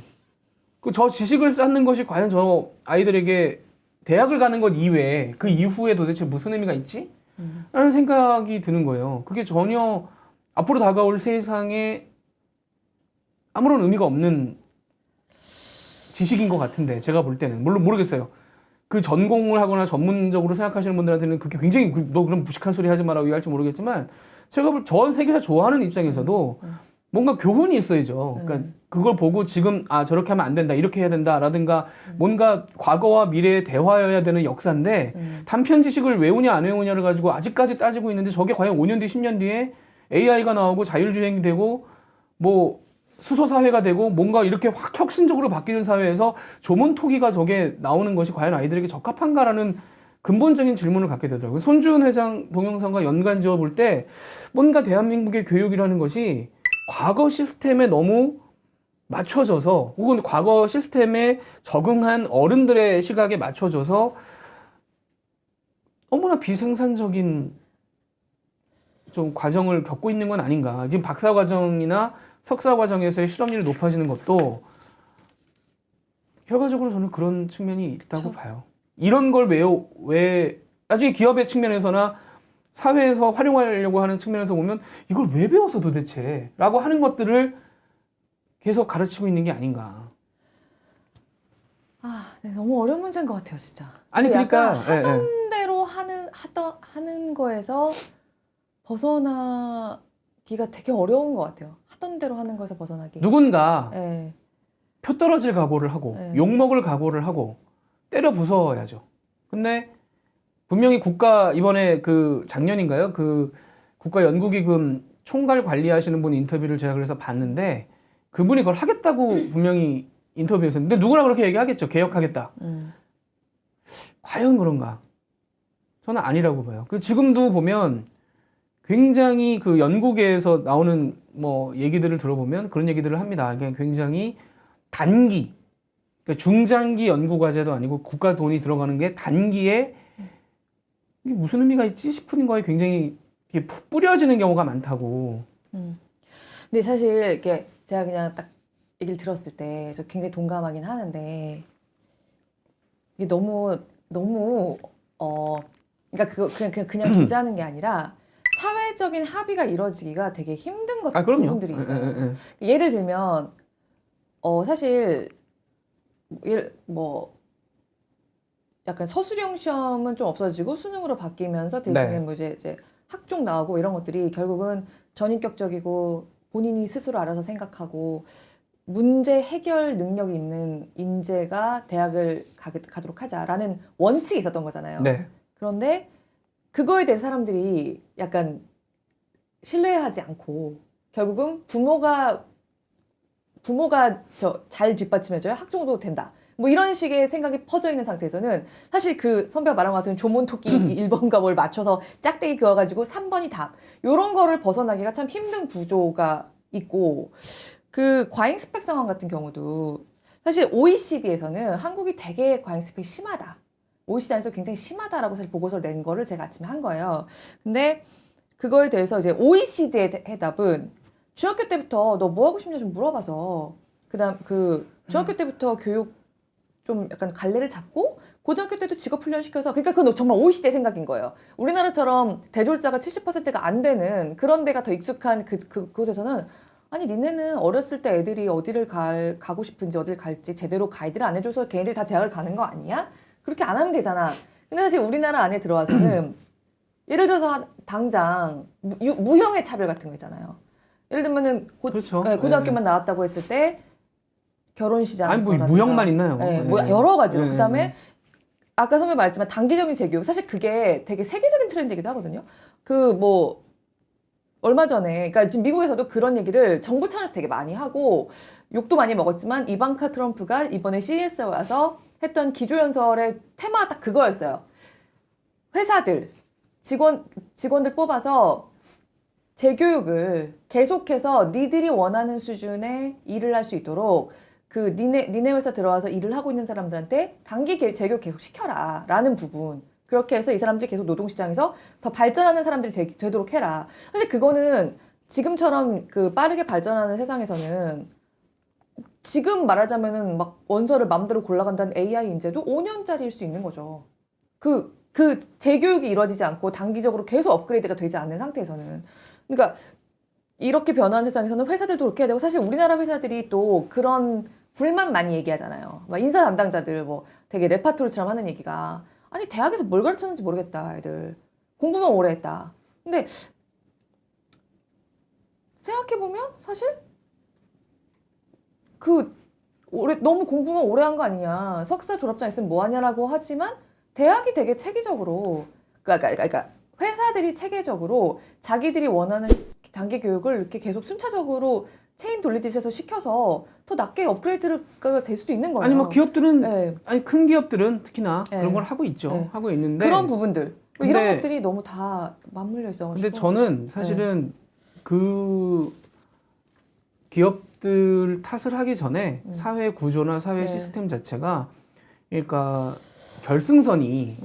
그 저 지식을 쌓는 것이 과연 저 아이들에게 대학을 가는 것 이외에 그 이후에 도대체 무슨 의미가 있지? 라는 생각이 드는 거예요. 그게 전혀 앞으로 다가올 세상에 아무런 의미가 없는 지식인 것 같은데 제가 볼 때는 물론 모르겠어요. 그 전공을 하거나 전문적으로 생각하시는 분들한테는 그게 굉장히 너 그럼 무식한 소리 하지 마라고 얘기할지 모르겠지만 제가 전 세계사 좋아하는 입장에서도 뭔가 교훈이 있어야죠. 그러니까 그걸 보고 지금 저렇게 하면 안 된다, 이렇게 해야 된다라든가 뭔가 과거와 미래의 대화여야 되는 역사인데 단편 지식을 외우냐 안 외우냐를 가지고 아직까지 따지고 있는데 저게 과연 5년 뒤, 10년 뒤에 AI가 나오고 자율주행이 되고 뭐 수소 사회가 되고 뭔가 이렇게 확 혁신적으로 바뀌는 사회에서 조문토기가 저게 나오는 것이 과연 아이들에게 적합한가라는 근본적인 질문을 갖게 되더라고요. 손주은 회장 동영상과 연관 지어 볼 때 뭔가 대한민국의 교육이라는 것이 과거 시스템에 너무 맞춰져서 혹은 과거 시스템에 적응한 어른들의 시각에 맞춰져서 너무나 비생산적인 좀 과정을 겪고 있는 건 아닌가. 지금 박사 과정이나 석사 과정에서의 실험률이 높아지는 것도 결과적으로 저는 그런 측면이 있다고 봐요. 이런 걸 왜 나중에 기업의 측면에서나 사회에서 활용하려고 하는 측면에서 보면 이걸 왜 배워서 도대체 라고 하는 것들을 계속 가르치고 있는 게 아닌가.
네, 너무 어려운 문제인 것 같아요, 진짜.
아니 그러니까
하던 대로 하는 거에서 벗어나기가 되게 어려운 것 같아요. 하던 대로 하는 거에서 벗어나기.
누군가
네.
표 떨어질 각오를 하고 욕먹을 각오를 하고 때려 부숴야죠. 근데 분명히 국가 이번에 작년인가요? 국가연구기금 총괄 관리하시는 분 인터뷰를 제가 그래서 봤는데 그분이 그걸 하겠다고 분명히 인터뷰에서 했는데 누구나 그렇게 얘기하겠죠. 개혁하겠다. 과연 그런가? 저는 아니라고 봐요. 지금도 보면 굉장히 그 연구계에서 나오는 뭐 얘기들을 들어보면 그런 얘기들을 합니다. 그냥 굉장히 단기, 그러니까 중장기 연구 과제도 아니고 국가 돈이 들어가는 게 단기에 이게 무슨 의미가 있지 싶은 거에 굉장히 이게 푹 뿌려지는 경우가 많다고.
근데 사실 이게 제가 그냥 딱 얘기를 들었을 때 저 굉장히 동감하긴 하는데 이게 너무 그러니까 그냥 두자는 게 아니라 사회적인 합의가 이루어지기가 되게 힘든 부분들이 있어요. 예를 들면 사실 약간 서술형 시험은 좀 없어지고 수능으로 바뀌면서 대신에 뭐 이제 학종 나오고 이런 것들이 결국은 전인격적이고 본인이 스스로 알아서 생각하고 문제 해결 능력이 있는 인재가 대학을 가도록 하자라는 원칙이 있었던 거잖아요.
네.
그런데 그거에 대해서 사람들이 약간 신뢰하지 않고 결국은 부모가 잘 뒷받침해줘야 학종도 된다. 뭐 이런 식의 생각이 퍼져 있는 상태에서는 사실 그 선배가 말한 것 같은 조문토끼 1번과 뭘 맞춰서 짝대기 그어가지고 3번이 답. 요런 거를 벗어나기가 참 힘든 구조가 있고 그 과잉 스펙 상황 같은 경우도 사실 OECD에서는 한국이 되게 과잉 스펙이 심하다. OECD 안에서 굉장히 심하다라고 사실 보고서를 낸 거를 제가 아침에 한 거예요. 근데 그거에 대해서 이제 OECD의 해답은 중학교 때부터 너 뭐 하고 싶냐 좀 물어봐서 그다음 중학교 때부터 교육 좀 약간 갈래를 잡고 고등학교 때도 직업 훈련 시켜서 그러니까 그건 정말 OECD의 생각인 거예요. 우리나라처럼 대졸자가 70%가 안 되는 그런 데가 더 익숙한 그곳에서는 아니 니네는 어렸을 때 애들이 어디를 가고 싶은지 어디를 갈지 제대로 가이드를 안 해줘서 걔네들이 다 대학을 가는 거 아니야? 그렇게 안 하면 되잖아. 근데 사실 우리나라 안에 들어와서는 예를 들어서 당장 무형의 차별 같은 거 있잖아요. 예를 들면은
그렇죠.
고등학교만 나왔다고 했을 때 결혼 시장에서
아니 뭐 무형만 있나요?
뭐 여러 가지로 그다음에 아까 선배 말했지만 단기적인 재교육 사실 그게 되게 세계적인 트렌드이기도 하거든요. 뭐 얼마 전에 그러니까 지금 미국에서도 그런 얘기를 정부 차원에서 되게 많이 하고 욕도 많이 먹었지만 이방카 트럼프가 이번에 CES에 와서 했던 기조연설의 테마가 딱 그거였어요. 회사들 직원들 뽑아서 재교육을 계속해서 니들이 원하는 수준의 일을 할 수 있도록 니네 회사 들어와서 일을 하고 있는 사람들한테 단기 재교육 계속 시켜라 라는 부분. 그렇게 해서 이 사람들이 계속 노동시장에서 더 발전하는 사람들이 되도록 해라. 사실 그거는 지금처럼 빠르게 발전하는 세상에서는 지금 말하자면은 막 원서를 마음대로 골라간다는 AI 인재도 5년짜리일 수 있는 거죠. 재교육이 이루어지지 않고 단기적으로 계속 업그레이드가 되지 않는 상태에서는. 그러니까 이렇게 변화한 세상에서는 회사들도 그렇게 해야 되고 사실 우리나라 회사들이 또 그런 불만 많이 얘기하잖아요. 막 인사 담당자들 뭐 되게 레파토리처럼 하는 얘기가 아니 대학에서 뭘 가르쳤는지 모르겠다 애들 공부만 오래 했다. 근데 생각해보면 사실 그 너무 공부만 오래 한 거 아니냐 석사 졸업장 있으면 뭐하냐라고 하지만 대학이 되게 체계적으로 그러니까 회사들이 체계적으로 자기들이 원하는 단계 교육을 이렇게 계속 순차적으로 체인 돌리듯이 해서 시켜서 더 낮게 업그레이드가 될 수도 있는 거예요.
아니 뭐 기업들은
네.
아니 큰 기업들은 특히나
네.
그런 걸 하고 있죠.
네.
하고 있는데
그런 부분들
근데-
이런 것들이 너무 다 맞물려 있어가지고.
근데 저는 사실은 그 기업들 탓을 하기 전에 사회 구조나 사회
네.
시스템 자체가 그러니까 결승선이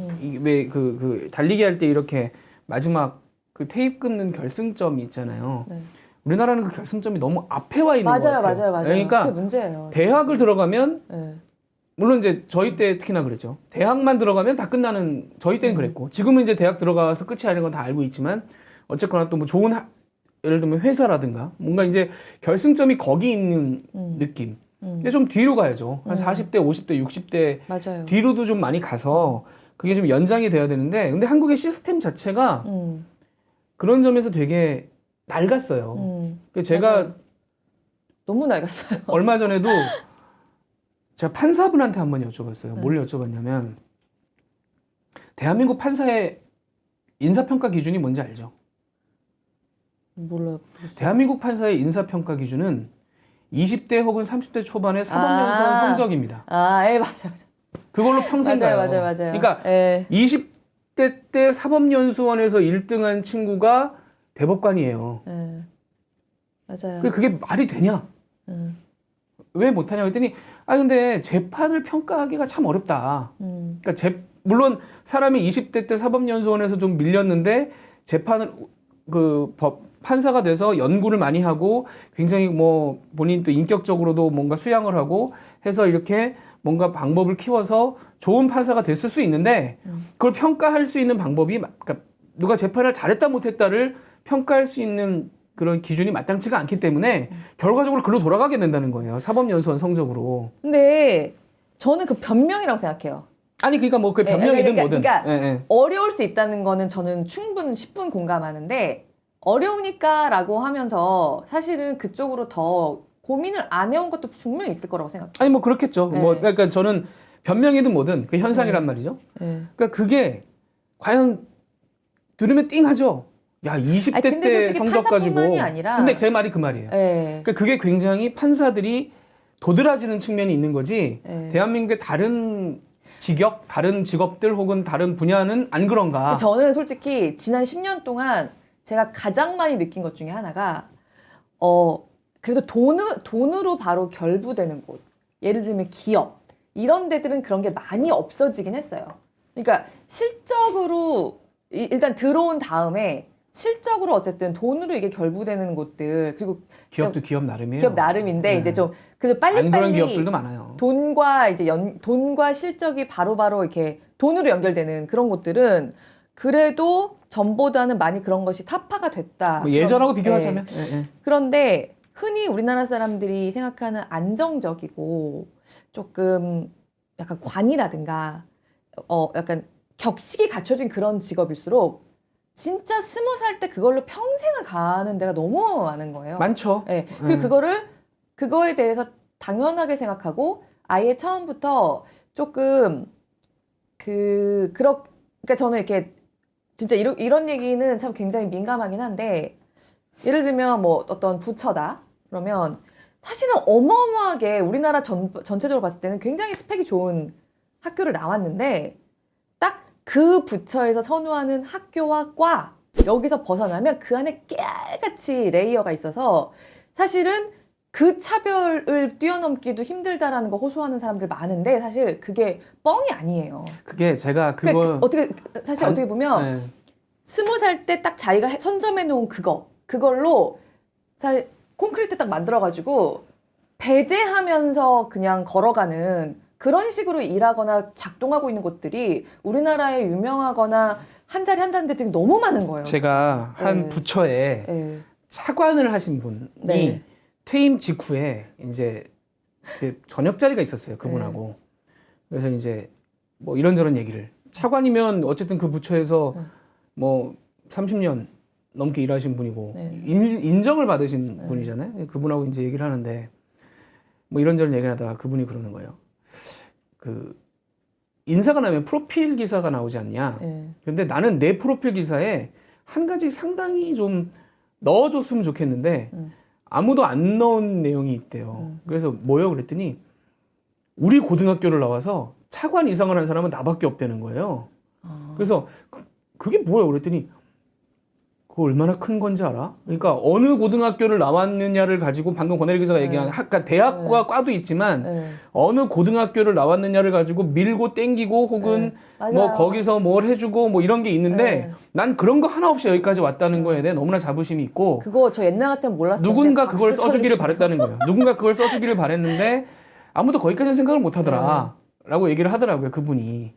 왜 그 달리기 할 때 이렇게 마지막 그 테이프 끊는 결승점이 있잖아요.
네.
우리나라는 그 결승점이 너무 앞에 와 있는 것 같아요.
맞아요.
그러니까
그게 문제예요.
대학을
진짜.
들어가면
네.
물론 이제 저희 때 특히나 그랬죠. 대학만 들어가면 다 끝나는 저희 때는 그랬고 지금은 이제 대학 들어가서 끝이 아닌 건 다 알고 있지만 어쨌거나 또 뭐 좋은 예를 들면 회사라든가 뭔가 이제 결승점이 거기 있는 느낌. 근데 좀 뒤로 가야죠. 한 40대, 50대, 60대
맞아요.
뒤로도 좀 많이 가서 그게 좀 연장이 돼야 되는데 근데 한국의 시스템 자체가 그런 점에서 되게 낡았어요. 그래서 제가
맞아요. 너무 낡았어요.
얼마 전에도 제가 판사분한테 한번 여쭤봤어요.
네.
뭘 여쭤봤냐면 대한민국 판사의 인사평가 기준이 뭔지 알죠?
몰라요.
대한민국 판사의 인사평가 기준은 20대 혹은 30대 초반의 사법연수원 성적입니다.
맞아.
그걸로 평생 가요.
맞아요.
그러니까
예.
20대 때 사법연수원에서 1등한 친구가 대법관이에요.
예. 맞아요.
그게 말이 되냐? 왜 못하냐 그랬더니 근데 재판을 평가하기가 참 어렵다. 그러니까 물론 사람이 20대 때 사법연수원에서 좀 밀렸는데 재판을 판사가 돼서 연구를 많이 하고 굉장히 뭐 본인 또 인격적으로도 뭔가 수양을 하고 해서 이렇게 뭔가 방법을 키워서 좋은 판사가 됐을 수 있는데 그걸 평가할 수 있는 방법이 그러니까 누가 재판을 잘했다 못했다를 평가할 수 있는 그런 기준이 마땅치가 않기 때문에 결과적으로 글로 돌아가게 된다는 거예요. 사법연수원 성적으로.
근데 저는 그 변명이라고 생각해요.
아니 그러니까 뭐 그 변명이든 뭐든.
그러니까 어려울 수 있다는 거는 저는 10분 공감하는데 어려우니까라고 하면서 사실은 그쪽으로 더 고민을 안 해온 것도 분명히 있을 거라고 생각해요.
아니 뭐 그렇겠죠.
네.
뭐 그러니까 저는 변명이든 뭐든 그 현상이란 말이죠. 그러니까 그게 과연 들으면 띵하죠. 야 20대
근데
때
솔직히
성적 가지고.
판사뿐만이 아니라
근데 제 말이 그 말이에요.
네.
그러니까 그게 굉장히 판사들이 도드라지는 측면이 있는 거지.
네.
대한민국의 다른 직역, 다른 직업들 혹은 다른 분야는 안 그런가.
저는 솔직히 지난 10년 동안 제가 가장 많이 느낀 것 중에 하나가 그래도 돈으로 바로 결부되는 곳, 예를 들면 기업 이런 데들은 그런 게 많이 없어지긴 했어요. 그러니까 실적으로 일단 들어온 다음에 실적으로 어쨌든 돈으로 이게 결부되는 곳들 그리고
기업도 기업 나름이에요.
기업 나름인데
네.
이제 좀 그래도
안 그런
빨리빨리
기업들도 많아요.
돈과 이제 돈과 실적이 바로바로 이렇게 돈으로 연결되는 그런 곳들은 그래도 전보다는 많이 그런 것이 타파가 됐다.
뭐 예전하고
그런-
비교하자면.
예. 그런데 흔히 우리나라 사람들이 생각하는 안정적이고 조금 약간 관이라든가 약간 격식이 갖춰진 그런 직업일수록 진짜 20살 때 그걸로 평생을 가는 데가 너무 많은 거예요.
많죠.
네. 그리고 그거에 대해서 당연하게 생각하고 아예 처음부터 조금 그러니까 저는 이렇게 진짜 이런 얘기는 참 굉장히 민감하긴 한데 예를 들면 뭐 어떤 부처다 그러면 사실은 어마어마하게 우리나라 전체적으로 봤을 때는 굉장히 스펙이 좋은 학교를 나왔는데 딱 그 부처에서 선호하는 학교와 과 여기서 벗어나면 그 안에 깨알같이 레이어가 있어서 사실은 그 차별을 뛰어넘기도 힘들다라는 거 호소하는 사람들 많은데 사실 그게 뻥이 아니에요.
그게 제가 그거
어떻게 보면 20살 때 딱 자기가 선점해 놓은 그걸로 사실 콘크리트 딱 만들어가지고 배제하면서 그냥 걸어가는 그런 식으로 일하거나 작동하고 있는 곳들이 우리나라에 유명하거나 한 자리 한 자리 되게 너무 많은 거예요.
제가
진짜.
한
네.
부처에
네.
차관을 하신 분이
네.
퇴임 직후에 이제
이제 저녁 자리가 있었어요 그분하고. 그래서 이제 뭐 이런저런 얘기를 차관이면 어쨌든 그 부처에서 뭐 30년 넘게 일하신 분이고 인정을 받으신 분이잖아요. 그분하고 이제 얘기를 하는데 뭐 이런저런 얘기를 하다가 그분이 그러는 거예요. 그 인사가 나면 프로필 기사가 나오지 않냐. 근데 나는 내 프로필 기사에 한 가지 상당히 좀 넣어줬으면 좋겠는데 아무도 안 넣은 내용이 있대요. 그래서 뭐요? 그랬더니 우리 고등학교를 나와서 차관 이상을 한 사람은 나밖에 없다는 거예요. 그래서 그게 뭐예요? 그랬더니 그거 얼마나 큰 건지 알아? 그러니까 어느 고등학교를 나왔느냐를 가지고 방금 권혜리 기자가 얘기한 그러니까 대학과 과도 있지만 어느 고등학교를 나왔느냐를 가지고 밀고 땡기고 혹은 뭐 거기서 뭘 해주고 뭐 이런 게 있는데 난 그런 거 하나 없이 여기까지 왔다는 거에 대해 너무나 자부심이 있고
그거 저 옛날 같으면 몰랐을 텐데
누군가 그걸 써주기를 바랬다는 거예요. 누군가 그걸 써주기를 바랬는데 아무도 거기까지는 생각을 못 하더라 라고 얘기를 하더라고요 그분이.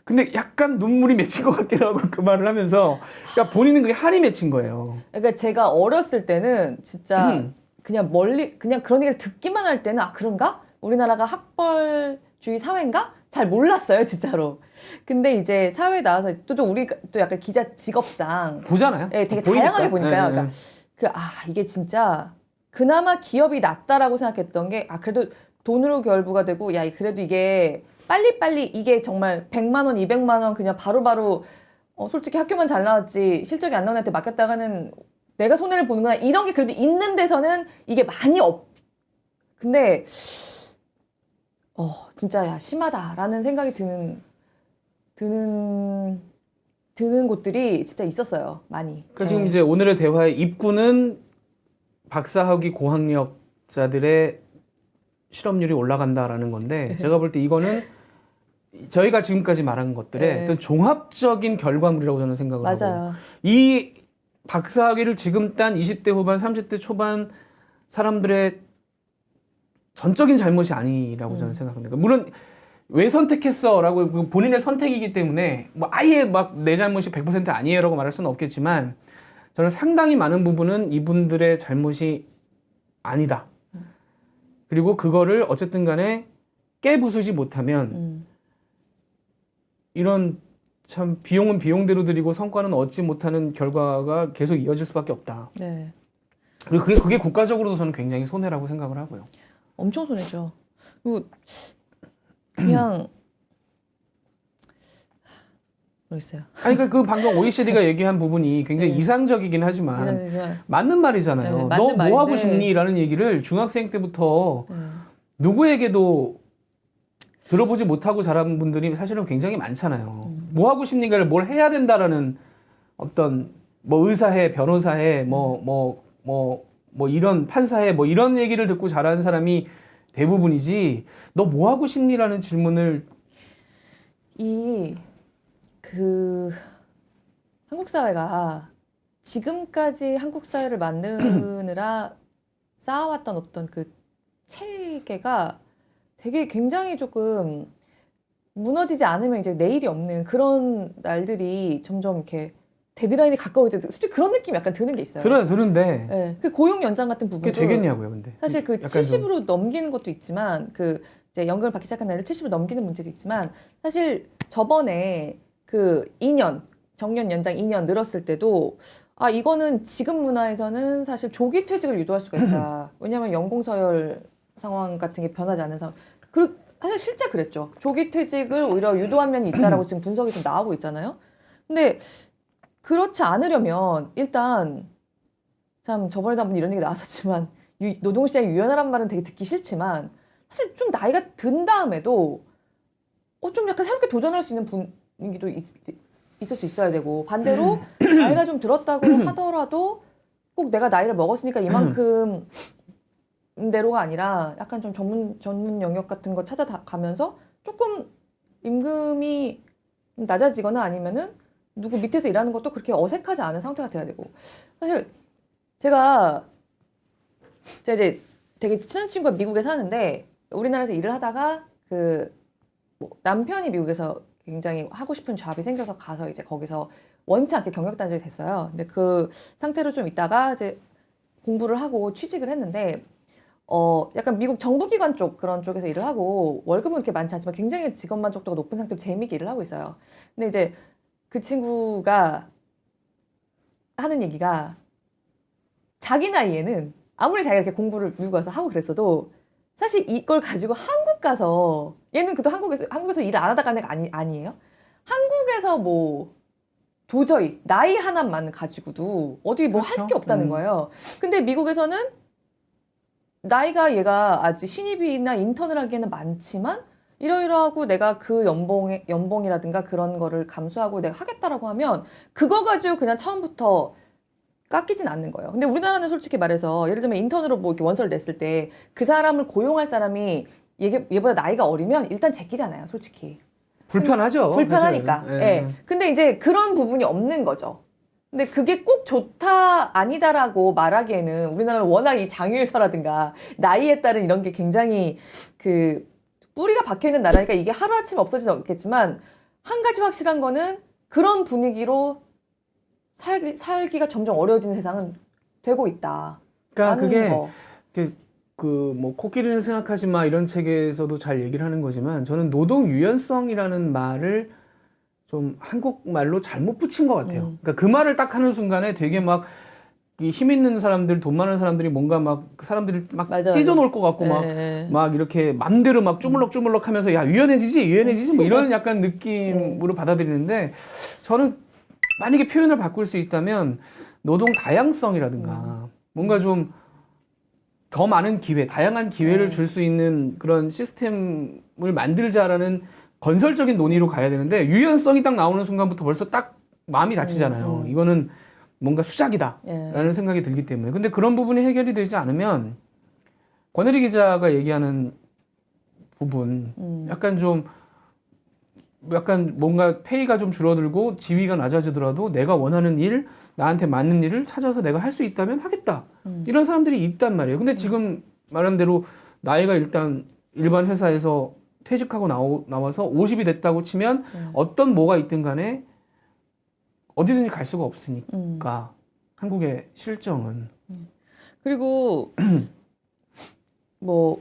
근데 약간 눈물이 맺힌 것 같기도 하고 그 말을 하면서 그러니까 본인은 그게 한이 맺힌 거예요.
그러니까 제가 어렸을 때는 진짜 그냥 멀리 그냥 그런 얘기를 듣기만 할 때는 아 그런가? 우리나라가 학벌주의 사회인가? 잘 몰랐어요 진짜로. 근데 이제 사회에 나와서 또 우리가 또 약간 기자 직업상
보잖아요.
예, 되게
보이니까.
다양하게 보니까요. 그러니까 이게 진짜 그나마 기업이 낫다라고 생각했던 게 그래도 돈으로 결부가 되고 그래도 이게 빨리빨리 이게 정말 100만 원, 200만 원 그냥 바로바로 솔직히 학교만 잘 나왔지 실적이 안 나온 애한테 맡겼다가는 내가 손해를 보는구나 이런 게 그래도 있는 데서는 이게 많이 근데 진짜 심하다라는 생각이 드는 곳들이 진짜 있었어요. 많이.
그러니까 지금 이제 오늘의 대화의 입구는 박사학위 고학력자들의 실업률이 올라간다라는 건데 제가 볼 때 이거는 저희가 지금까지 말한 것들의 어떤 종합적인 결과물이라고 저는 생각을 하고 이 박사학위를 지금 딴 20대 후반, 30대 초반 사람들의 전적인 잘못이 아니라고 저는 생각합니다. 물론 왜 선택했어라고 본인의 선택이기 때문에 뭐 아예 막 내 잘못이 100% 아니에요라고 말할 수는 없겠지만 저는 상당히 많은 부분은 이분들의 잘못이 아니다. 그리고 그거를 어쨌든 간에 깨부수지 못하면 이런 참 비용은 비용대로 들이고 성과는 얻지 못하는 결과가 계속 이어질 수밖에 없다.
네.
그리고 그게 국가적으로도 저는 굉장히 손해라고 생각을 하고요.
엄청 손해죠. 그리고 그냥 모르겠어요.
그러니까 그 방금 OECD가 얘기한 부분이 굉장히 이상적이긴 하지만 맞는 말이잖아요. 너 뭐 하고 싶니?라는 얘기를 중학생 때부터 누구에게도 들어보지 못하고 자란 분들이 사실은 굉장히 많잖아요. 뭐 하고 싶니가를 뭘 해야 된다라는 어떤 뭐 의사해, 변호사해, 뭐 이런 판사해, 뭐 이런 얘기를 듣고 자란 사람이 대부분이지. 너 뭐 하고 싶니라는 질문을
한국 사회가 지금까지 한국 사회를 만드느라 쌓아왔던 어떤 그 체계가 되게 굉장히 조금 무너지지 않으면 이제 내일이 없는 그런 날들이 점점 이렇게 데드라인이 가까워질 때 솔직히 그런 느낌이 약간 드는 게 있어요.
드는데
네, 그 고용 연장 같은 부분도
그게 되겠냐고요, 근데.
사실 그 70으로 넘기는 것도 있지만 그 이제 연금을 받기 시작한 나이를 70으로 넘기는 문제도 있지만 사실 저번에 그 2년 정년 연장 2년 늘었을 때도 이거는 지금 문화에서는 사실 조기 퇴직을 유도할 수가 있다. 왜냐하면 연공 서열 상황 같은 게 변하지 않는 상황. 그리고 사실 실제 그랬죠. 조기 퇴직을 오히려 유도한 면이 있다라고 지금 분석이 좀 나오고 있잖아요. 근데 그렇지 않으려면 일단 참 저번에도 한번 이런 얘기 나왔었지만 노동시장이 유연하란 말은 되게 듣기 싫지만 사실 좀 나이가 든 다음에도 좀 약간 새롭게 도전할 수 있는 분위기도 있을 수 있어야 되고 반대로 나이가 좀 들었다고 하더라도 꼭 내가 나이를 먹었으니까 이만큼 대로가 아니라 약간 좀 전문 영역 같은 거 찾아가면서 조금 임금이 낮아지거나 아니면은 누구 밑에서 일하는 것도 그렇게 어색하지 않은 상태가 돼야 되고 사실 제가 이제 되게 친한 친구가 미국에 사는데 우리나라에서 일을 하다가 뭐 남편이 미국에서 굉장히 하고 싶은 잡이 생겨서 가서 이제 거기서 원치 않게 경력 단절이 됐어요. 근데 그 상태로 좀 있다가 이제 공부를 하고 취직을 했는데 약간 미국 정부기관 쪽 그런 쪽에서 일을 하고 월급은 그렇게 많지 않지만 굉장히 직업 만족도가 높은 상태로 재미있게 일을 하고 있어요. 근데 이제 그 친구가 하는 얘기가 자기 나이에는 아무리 자기가 이렇게 공부를 미국 가서 하고 그랬어도 사실 이걸 가지고 한국 가서 얘는 그래도 한국에서 일을 안 하다 가는 게 아니에요. 한국에서 뭐 도저히 나이 하나만 가지고도 어디 뭐 할 게
그렇죠.
없다는 거예요. 근데 미국에서는 나이가 얘가 아직 신입이나 인턴을 하기에는 많지만 이러이러하고 내가 그 연봉이라든가 그런 거를 감수하고 내가 하겠다라고 하면 그거 가지고 그냥 처음부터 깎이진 않는 거예요. 근데 우리나라는 솔직히 말해서 예를 들면 인턴으로 뭐 이렇게 원서를 냈을 때 그 사람을 고용할 사람이 얘보다 나이가 어리면 일단 제끼잖아요, 솔직히.
불편하죠.
불편하니까.
사실은.
예. 근데 이제 그런 부분이 없는 거죠. 근데 그게 꼭 좋다, 아니다라고 말하기에는 우리나라는 워낙 이 장유유서라든가 나이에 따른 이런 게 굉장히 그 뿌리가 박혀 있는 나라니까 이게 하루아침에 없어지진 않겠지만 한 가지 확실한 거는 그런 분위기로 살기가 점점 어려워지는 세상은 되고 있다.
그러니까 그게
거.
그 뭐 코끼리는 생각하지 마 이런 책에서도 잘 얘기를 하는 거지만 저는 노동 유연성이라는 말을 좀 한국말로 잘못 붙인 것 같아요. 그러니까 그 말을 딱 하는 순간에 되게 막 힘 있는 사람들, 돈 많은 사람들이 뭔가 막 사람들이 막
맞아,
찢어
맞아.
놓을 것 같고
예.
막 이렇게 맘대로 막 주물럭주물럭 하면서 야 유연해지지 뭐 이런 약간 느낌으로 받아들이는데 저는 만약에 표현을 바꿀 수 있다면 노동 다양성이라든가 뭔가 좀 더 많은 기회, 다양한 기회를 줄 수 있는 그런 시스템을 만들자라는 건설적인 논의로 가야 되는데 유연성이 딱 나오는 순간부터 벌써 딱 마음이 다치잖아요. 이거는 뭔가 수작이다라는 생각이 들기 때문에. 근데 그런 부분이 해결이 되지 않으면 권혜리 기자가 얘기하는 부분 약간 뭔가 페이가 좀 줄어들고 지위가 낮아지더라도 내가 원하는 일, 나한테 맞는 일을 찾아서 내가 할 수 있다면 하겠다. 이런 사람들이 있단 말이에요. 근데 지금 말한 대로 나이가 일단 일반 회사에서 퇴직하고 나와서 50이 됐다고 치면 어떤 뭐가 있든 간에 어디든지 갈 수가 없으니까 한국의 실정은.
그리고 뭐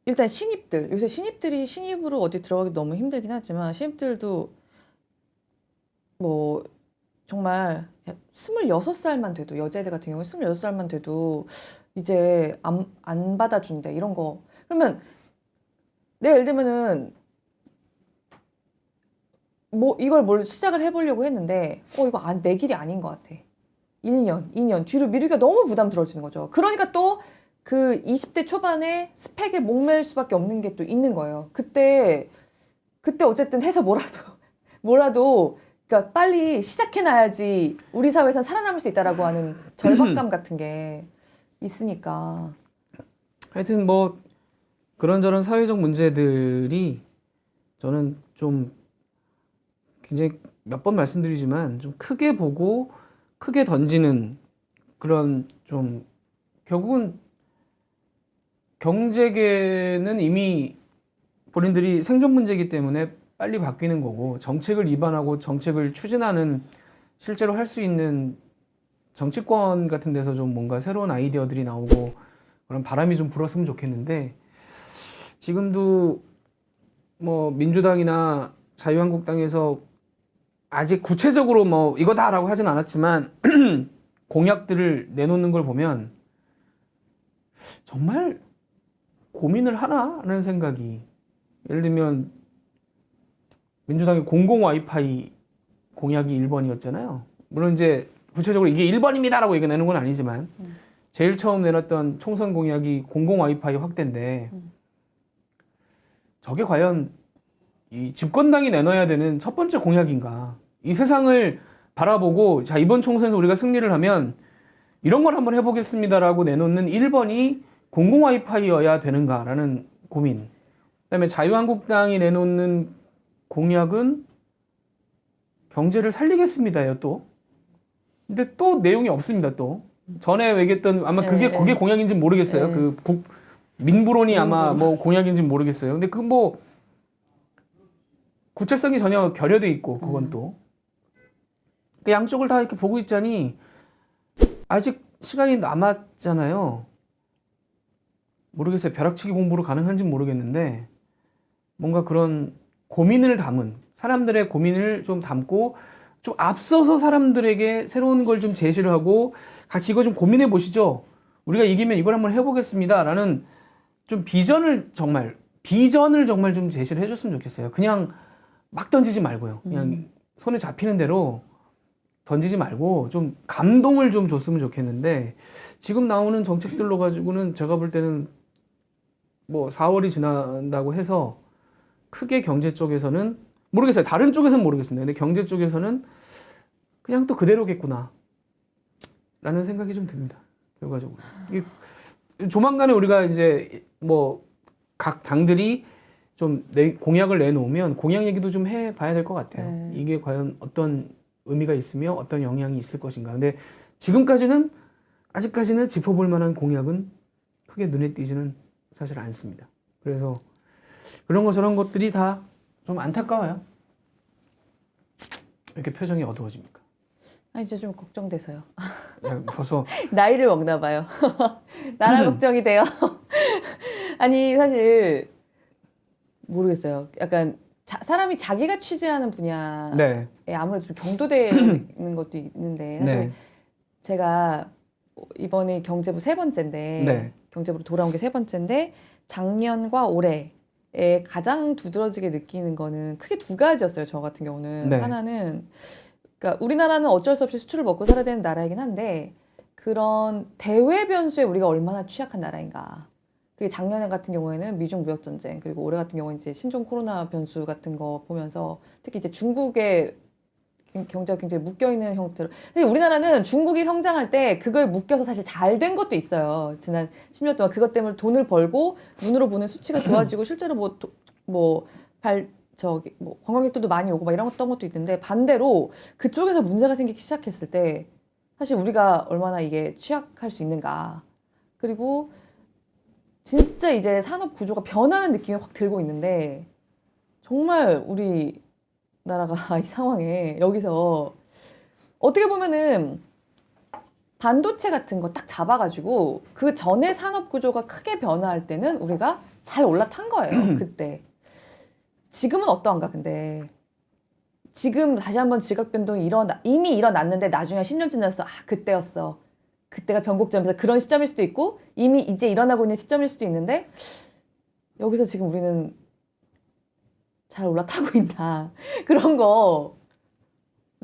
일단 신입들 요새 신입들이 신입으로 어디 들어가기 너무 힘들긴 하지만 신입들도 뭐 정말 26살만 돼도 여자애들 같은 경우에 26살만 돼도 이제 안 받아준대 이런 거. 그러면 내가 예를 들면은 뭐 이걸 뭘 시작을 해보려고 했는데 이거 내 길이 아닌 것 같아. 1년, 2년 뒤로 미루기가 너무 부담스러워지는 거죠. 그러니까 또 그 20대 초반에 스펙에 목맬 수밖에 없는 게 또 있는 거예요. 그때 어쨌든 해서 뭐라도 그러니까 빨리 시작해놔야지 우리 사회에서 살아남을 수 있다라고 하는 절박감 같은 게 있으니까.
하여튼 뭐 그런저런 사회적 문제들이 저는 좀 굉장히 몇 번 말씀드리지만 좀 크게 보고 크게 던지는 그런 좀 결국은 경제계는 이미 본인들이 생존 문제이기 때문에 빨리 바뀌는 거고 정책을 입안하고 정책을 추진하는 실제로 할 수 있는 정치권 같은 데서 좀 뭔가 새로운 아이디어들이 나오고 그런 바람이 좀 불었으면 좋겠는데 지금도 뭐 민주당이나 자유한국당에서 아직 구체적으로 뭐 이거다라고 하진 않았지만 공약들을 내놓는 걸 보면 정말 고민을 하나라는 생각이 예를 들면 민주당의 공공 와이파이 공약이 1번이었잖아요. 물론 이제 구체적으로 이게 1번입니다라고 얘기 내는 건 아니지만 제일 처음 내놨던 총선 공약이 공공 와이파이 확대인데 저게 과연 이 집권당이 내놔야 되는 첫 번째 공약인가? 이 세상을 바라보고 자 이번 총선에서 우리가 승리를 하면 이런 걸 한번 해보겠습니다라고 내놓는 1번이 공공 와이파이여야 되는가라는 고민. 그다음에 자유한국당이 내놓는 공약은 경제를 살리겠습니다예요 또. 근데 또 내용이 없습니다 또. 전에 얘기했던 아마 그게 공약인지 모르겠어요. 민부론이 아마 뭐 공약인지 모르겠어요. 근데 그 뭐 구체성이 전혀 결여돼 있고 그건 또. 그 양쪽을 다 이렇게 보고 있자니 아직 시간이 남았잖아요. 모르겠어요. 벼락치기 공부로 가능한지는 모르겠는데 뭔가 그런 고민을 담은 사람들의 고민을 좀 담고 좀 앞서서 사람들에게 새로운 걸 좀 제시를 하고 같이 이거 좀 고민해 보시죠. 우리가 이기면 이걸 한번 해보겠습니다라는 좀 비전을 정말 좀 제시를 해줬으면 좋겠어요. 그냥 막 던지지 말고요. 그냥 손에 잡히는 대로 던지지 말고 좀 감동을 좀 줬으면 좋겠는데 지금 나오는 정책들로 가지고는 제가 볼 때는 뭐 4월이 지난다고 해서 크게 경제 쪽에서는 모르겠어요. 다른 쪽에서는 모르겠습니다. 근데 경제 쪽에서는 그냥 또 그대로겠구나 라는 생각이 좀 듭니다. 결과적으로. 이게 조만간에 우리가 이제 뭐 각 당들이 좀 공약을 내놓으면 공약 얘기도 좀 해봐야 될 것 같아요.
네.
이게 과연 어떤 의미가 있으며 어떤 영향이 있을 것인가. 근데 지금까지는 아직까지는 짚어볼 만한 공약은 크게 눈에 띄지는 사실 않습니다. 그래서 그런 거 저런 것들이 다 좀 안타까워요. 이렇게 표정이 어두워집니까?
아, 이제 좀 걱정돼서요.
야, 벌써
나이를 먹나 봐요. 나라 걱정이 돼요. 아니 사실 모르겠어요. 약간 사람이 자기가 취재하는 분야에
네.
아무래도 좀 경도되는 것도 있는데 사실
네.
제가 이번에 경제부 3번째인데
네.
경제부로 돌아온 게 3번째인데 작년과 올해에 가장 두드러지게 느끼는 거는 크게 2가지였어요. 저 같은 경우는.
네.
하나는 그러니까 우리나라는 어쩔 수 없이 수출을 먹고 살아야 되는 나라이긴 한데 그런 대외 변수에 우리가 얼마나 취약한 나라인가. 그게 작년에 같은 경우에는 미중 무역 전쟁 그리고 올해 같은 경우는 이제 신종 코로나 변수 같은 거 보면서 특히 이제 중국의 경제가 굉장히 묶여 있는 형태로. 우리나라는 중국이 성장할 때 그걸 묶여서 사실 잘 된 것도 있어요. 지난 10년 동안 그것 때문에 돈을 벌고 눈으로 보는 수치가 좋아지고 실제로 뭐 관광객들도 많이 오고 막 이런 것도 있는데 반대로 그쪽에서 문제가 생기기 시작했을 때 사실 우리가 얼마나 이게 취약할 수 있는가. 그리고 진짜 이제 산업 구조가 변하는 느낌이 확 들고 있는데 정말 우리 나라가 이 상황에 여기서 어떻게 보면은 반도체 같은 거 딱 잡아가지고 그 전에 산업 구조가 크게 변화할 때는 우리가 잘 올라탄 거예요. 그때. 지금은 어떠한가 근데 지금 다시 한번 지각 변동이 이미 일어났는데 나중에 10년 지나서 그때였어. 그때가 변곡점에서 그런 시점일 수도 있고 이미 이제 일어나고 있는 시점일 수도 있는데 여기서 지금 우리는 잘 올라타고 있나 그런 거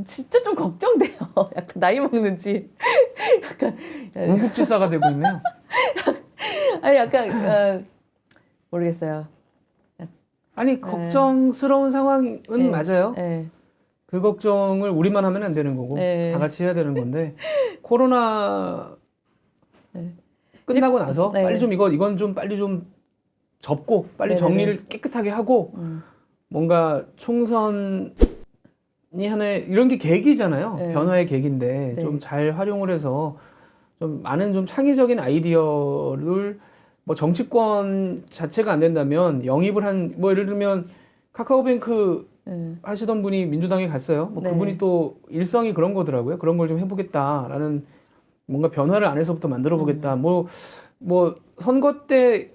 진짜 좀 걱정돼요. 약간 나이 먹는지 약간
우국지사가 되고 있네요.
아니 약간 모르겠어요.
아니 걱정스러운 상황은
네.
맞아요.
네.
그 걱정을 우리만 하면 안 되는 거고
네.
다 같이 해야 되는 건데 코로나
네.
끝나고 나서
네.
빨리 좀 이건 좀 빨리 좀 접고 빨리
네네네.
정리를 깨끗하게 하고 뭔가 총선이 하나의 이런 게 계기잖아요.
네.
변화의 계기인데
네.
좀 잘 활용을 해서 좀 많은 좀 창의적인 아이디어를 뭐 정치권 자체가 안 된다면 영입을 한 뭐 예를 들면 카카오뱅크 하시던 분이 민주당에 갔어요. 뭐
네.
그분이 또 일성이 그런 거더라고요. 그런 걸 좀 해보겠다라는 뭔가 변화를 안에서부터 만들어 보겠다. 뭐 선거 때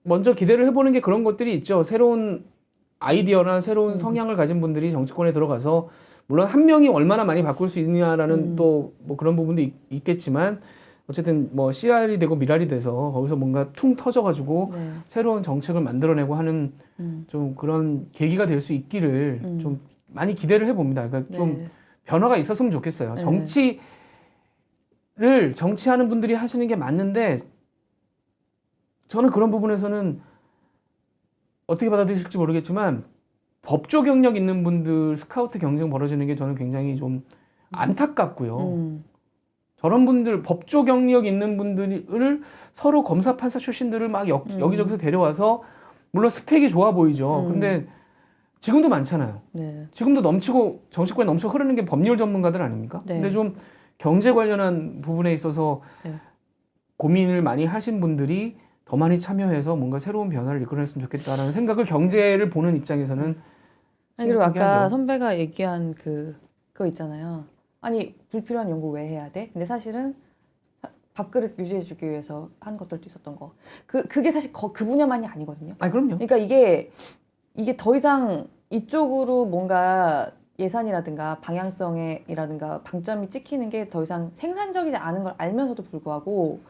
먼저 기대를 해보는 게 그런 것들이 있죠. 새로운 아이디어나 새로운 성향을 가진 분들이 정치권에 들어가서 물론 한 명이 얼마나 많이 바꿀 수 있느냐라는 또 뭐 그런 부분도 있겠지만 어쨌든 뭐 씨알이 되고 미랄이 돼서 거기서 뭔가 퉁 터져가지고
네.
새로운 정책을 만들어내고 하는 좀 그런 계기가 될 수 있기를 좀 많이 기대를 해봅니다. 그러니까 좀
네.
변화가 있었으면 좋겠어요.
네.
정치하는 분들이 하시는 게 맞는데 저는 그런 부분에서는 어떻게 받아들이실지 모르겠지만 법조 경력 있는 분들 스카우트 경쟁 벌어지는 게 저는 굉장히 좀 안타깝고요. 저런 분들 법조 경력 있는 분들을 서로 검사 판사 출신들을 막 여기저기서 데려와서 물론 스펙이 좋아 보이죠. 근데 지금도 많잖아요.
네.
지금도 정치권에 넘치고 흐르는 게 법률 전문가들 아닙니까?
네.
근데 좀 경제 관련한 부분에 있어서
네.
고민을 많이 하신 분들이 더 많이 참여해서 뭔가 새로운 변화를 이끌어냈으면 좋겠다라는 생각을 경제를 보는 입장에서는
아니, 그리고
생각하게
아까
하죠.
선배가 얘기한 그거 있잖아요. 아니 불필요한 연구 왜 해야 돼? 근데 사실은 밥그릇 유지해주기 위해서 한 것들도 있었던 거. 그게 사실 그 분야만이 아니거든요.
아 그럼요.
그러니까 이게 더 이상 이쪽으로 뭔가 예산이라든가 방향성이라든가 방점이 찍히는 게 더 이상 생산적이지 않은 걸 알면서도 불구하고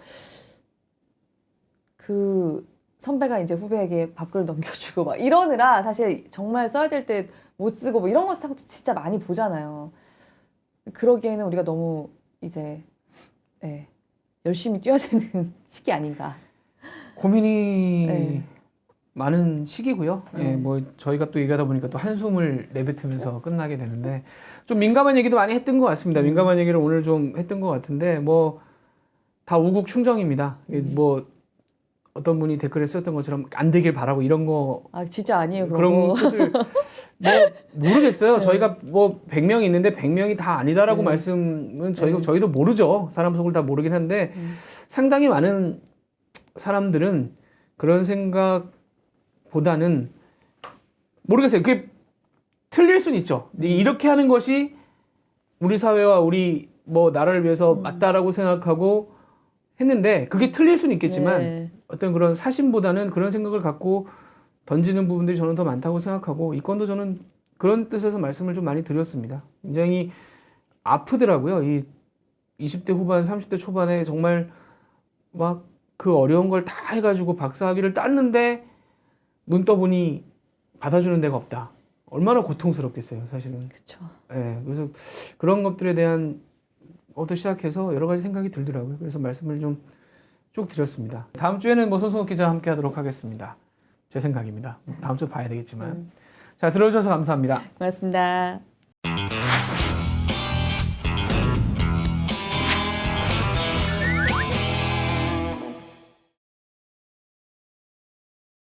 그 선배가 이제 후배에게 밥그릇 넘겨주고 막 이러느라 사실 정말 써야 될 때 못 쓰고 뭐 이런 거 진짜 많이 보잖아요. 그러기에는 우리가 너무 이제 네, 열심히 뛰어야 되는 시기 아닌가.
고민이
네.
많은 시기고요.
네.
예, 뭐 저희가 또 얘기하다 보니까 또 한숨을 내뱉으면서 끝나게 되는데 좀 민감한 얘기도 많이 했던 것 같습니다. 민감한 얘기를 오늘 좀 했던 것 같은데 뭐 다 우국 충정입니다. 뭐 어떤 분이 댓글에 썼던 것처럼 안 되길 바라고 이런 거
아 진짜 아니에요 그런
그런
거.
것을 뭐 모르겠어요.
네.
저희가 뭐 100명이 있는데 100명이 다 아니다라고
네.
말씀은
네.
저희도 모르죠. 사람 속을 다 모르긴 한데 상당히 많은 사람들은 그런 생각보다는 모르겠어요. 그게 틀릴 수는 있죠. 이렇게 하는 것이 우리 사회와 우리 뭐 나라를 위해서 맞다라고 생각하고 했는데 그게 틀릴 수는 있겠지만
네.
어떤 그런 사심보다는 그런 생각을 갖고 던지는 부분들이 저는 더 많다고 생각하고 이 건도 저는 그런 뜻에서 말씀을 좀 많이 드렸습니다. 굉장히 아프더라고요. 이 20대 후반, 30대 초반에 정말 막 그 어려운 걸 다 해가지고 박사학위를 땄는데 눈 떠보니 받아주는 데가 없다. 얼마나 고통스럽겠어요, 사실은.
그렇죠.
예, 그래서 그런 것들에 대한 것부터 시작해서 여러 가지 생각이 들더라고요. 그래서 말씀을 좀 쭉 드렸습니다. 다음 주에는 뭐 손승욱 기자 함께 하도록 하겠습니다. 제 생각입니다. 다음 주 봐야 되겠지만. 자, 들어주셔서 감사합니다.
고맙습니다.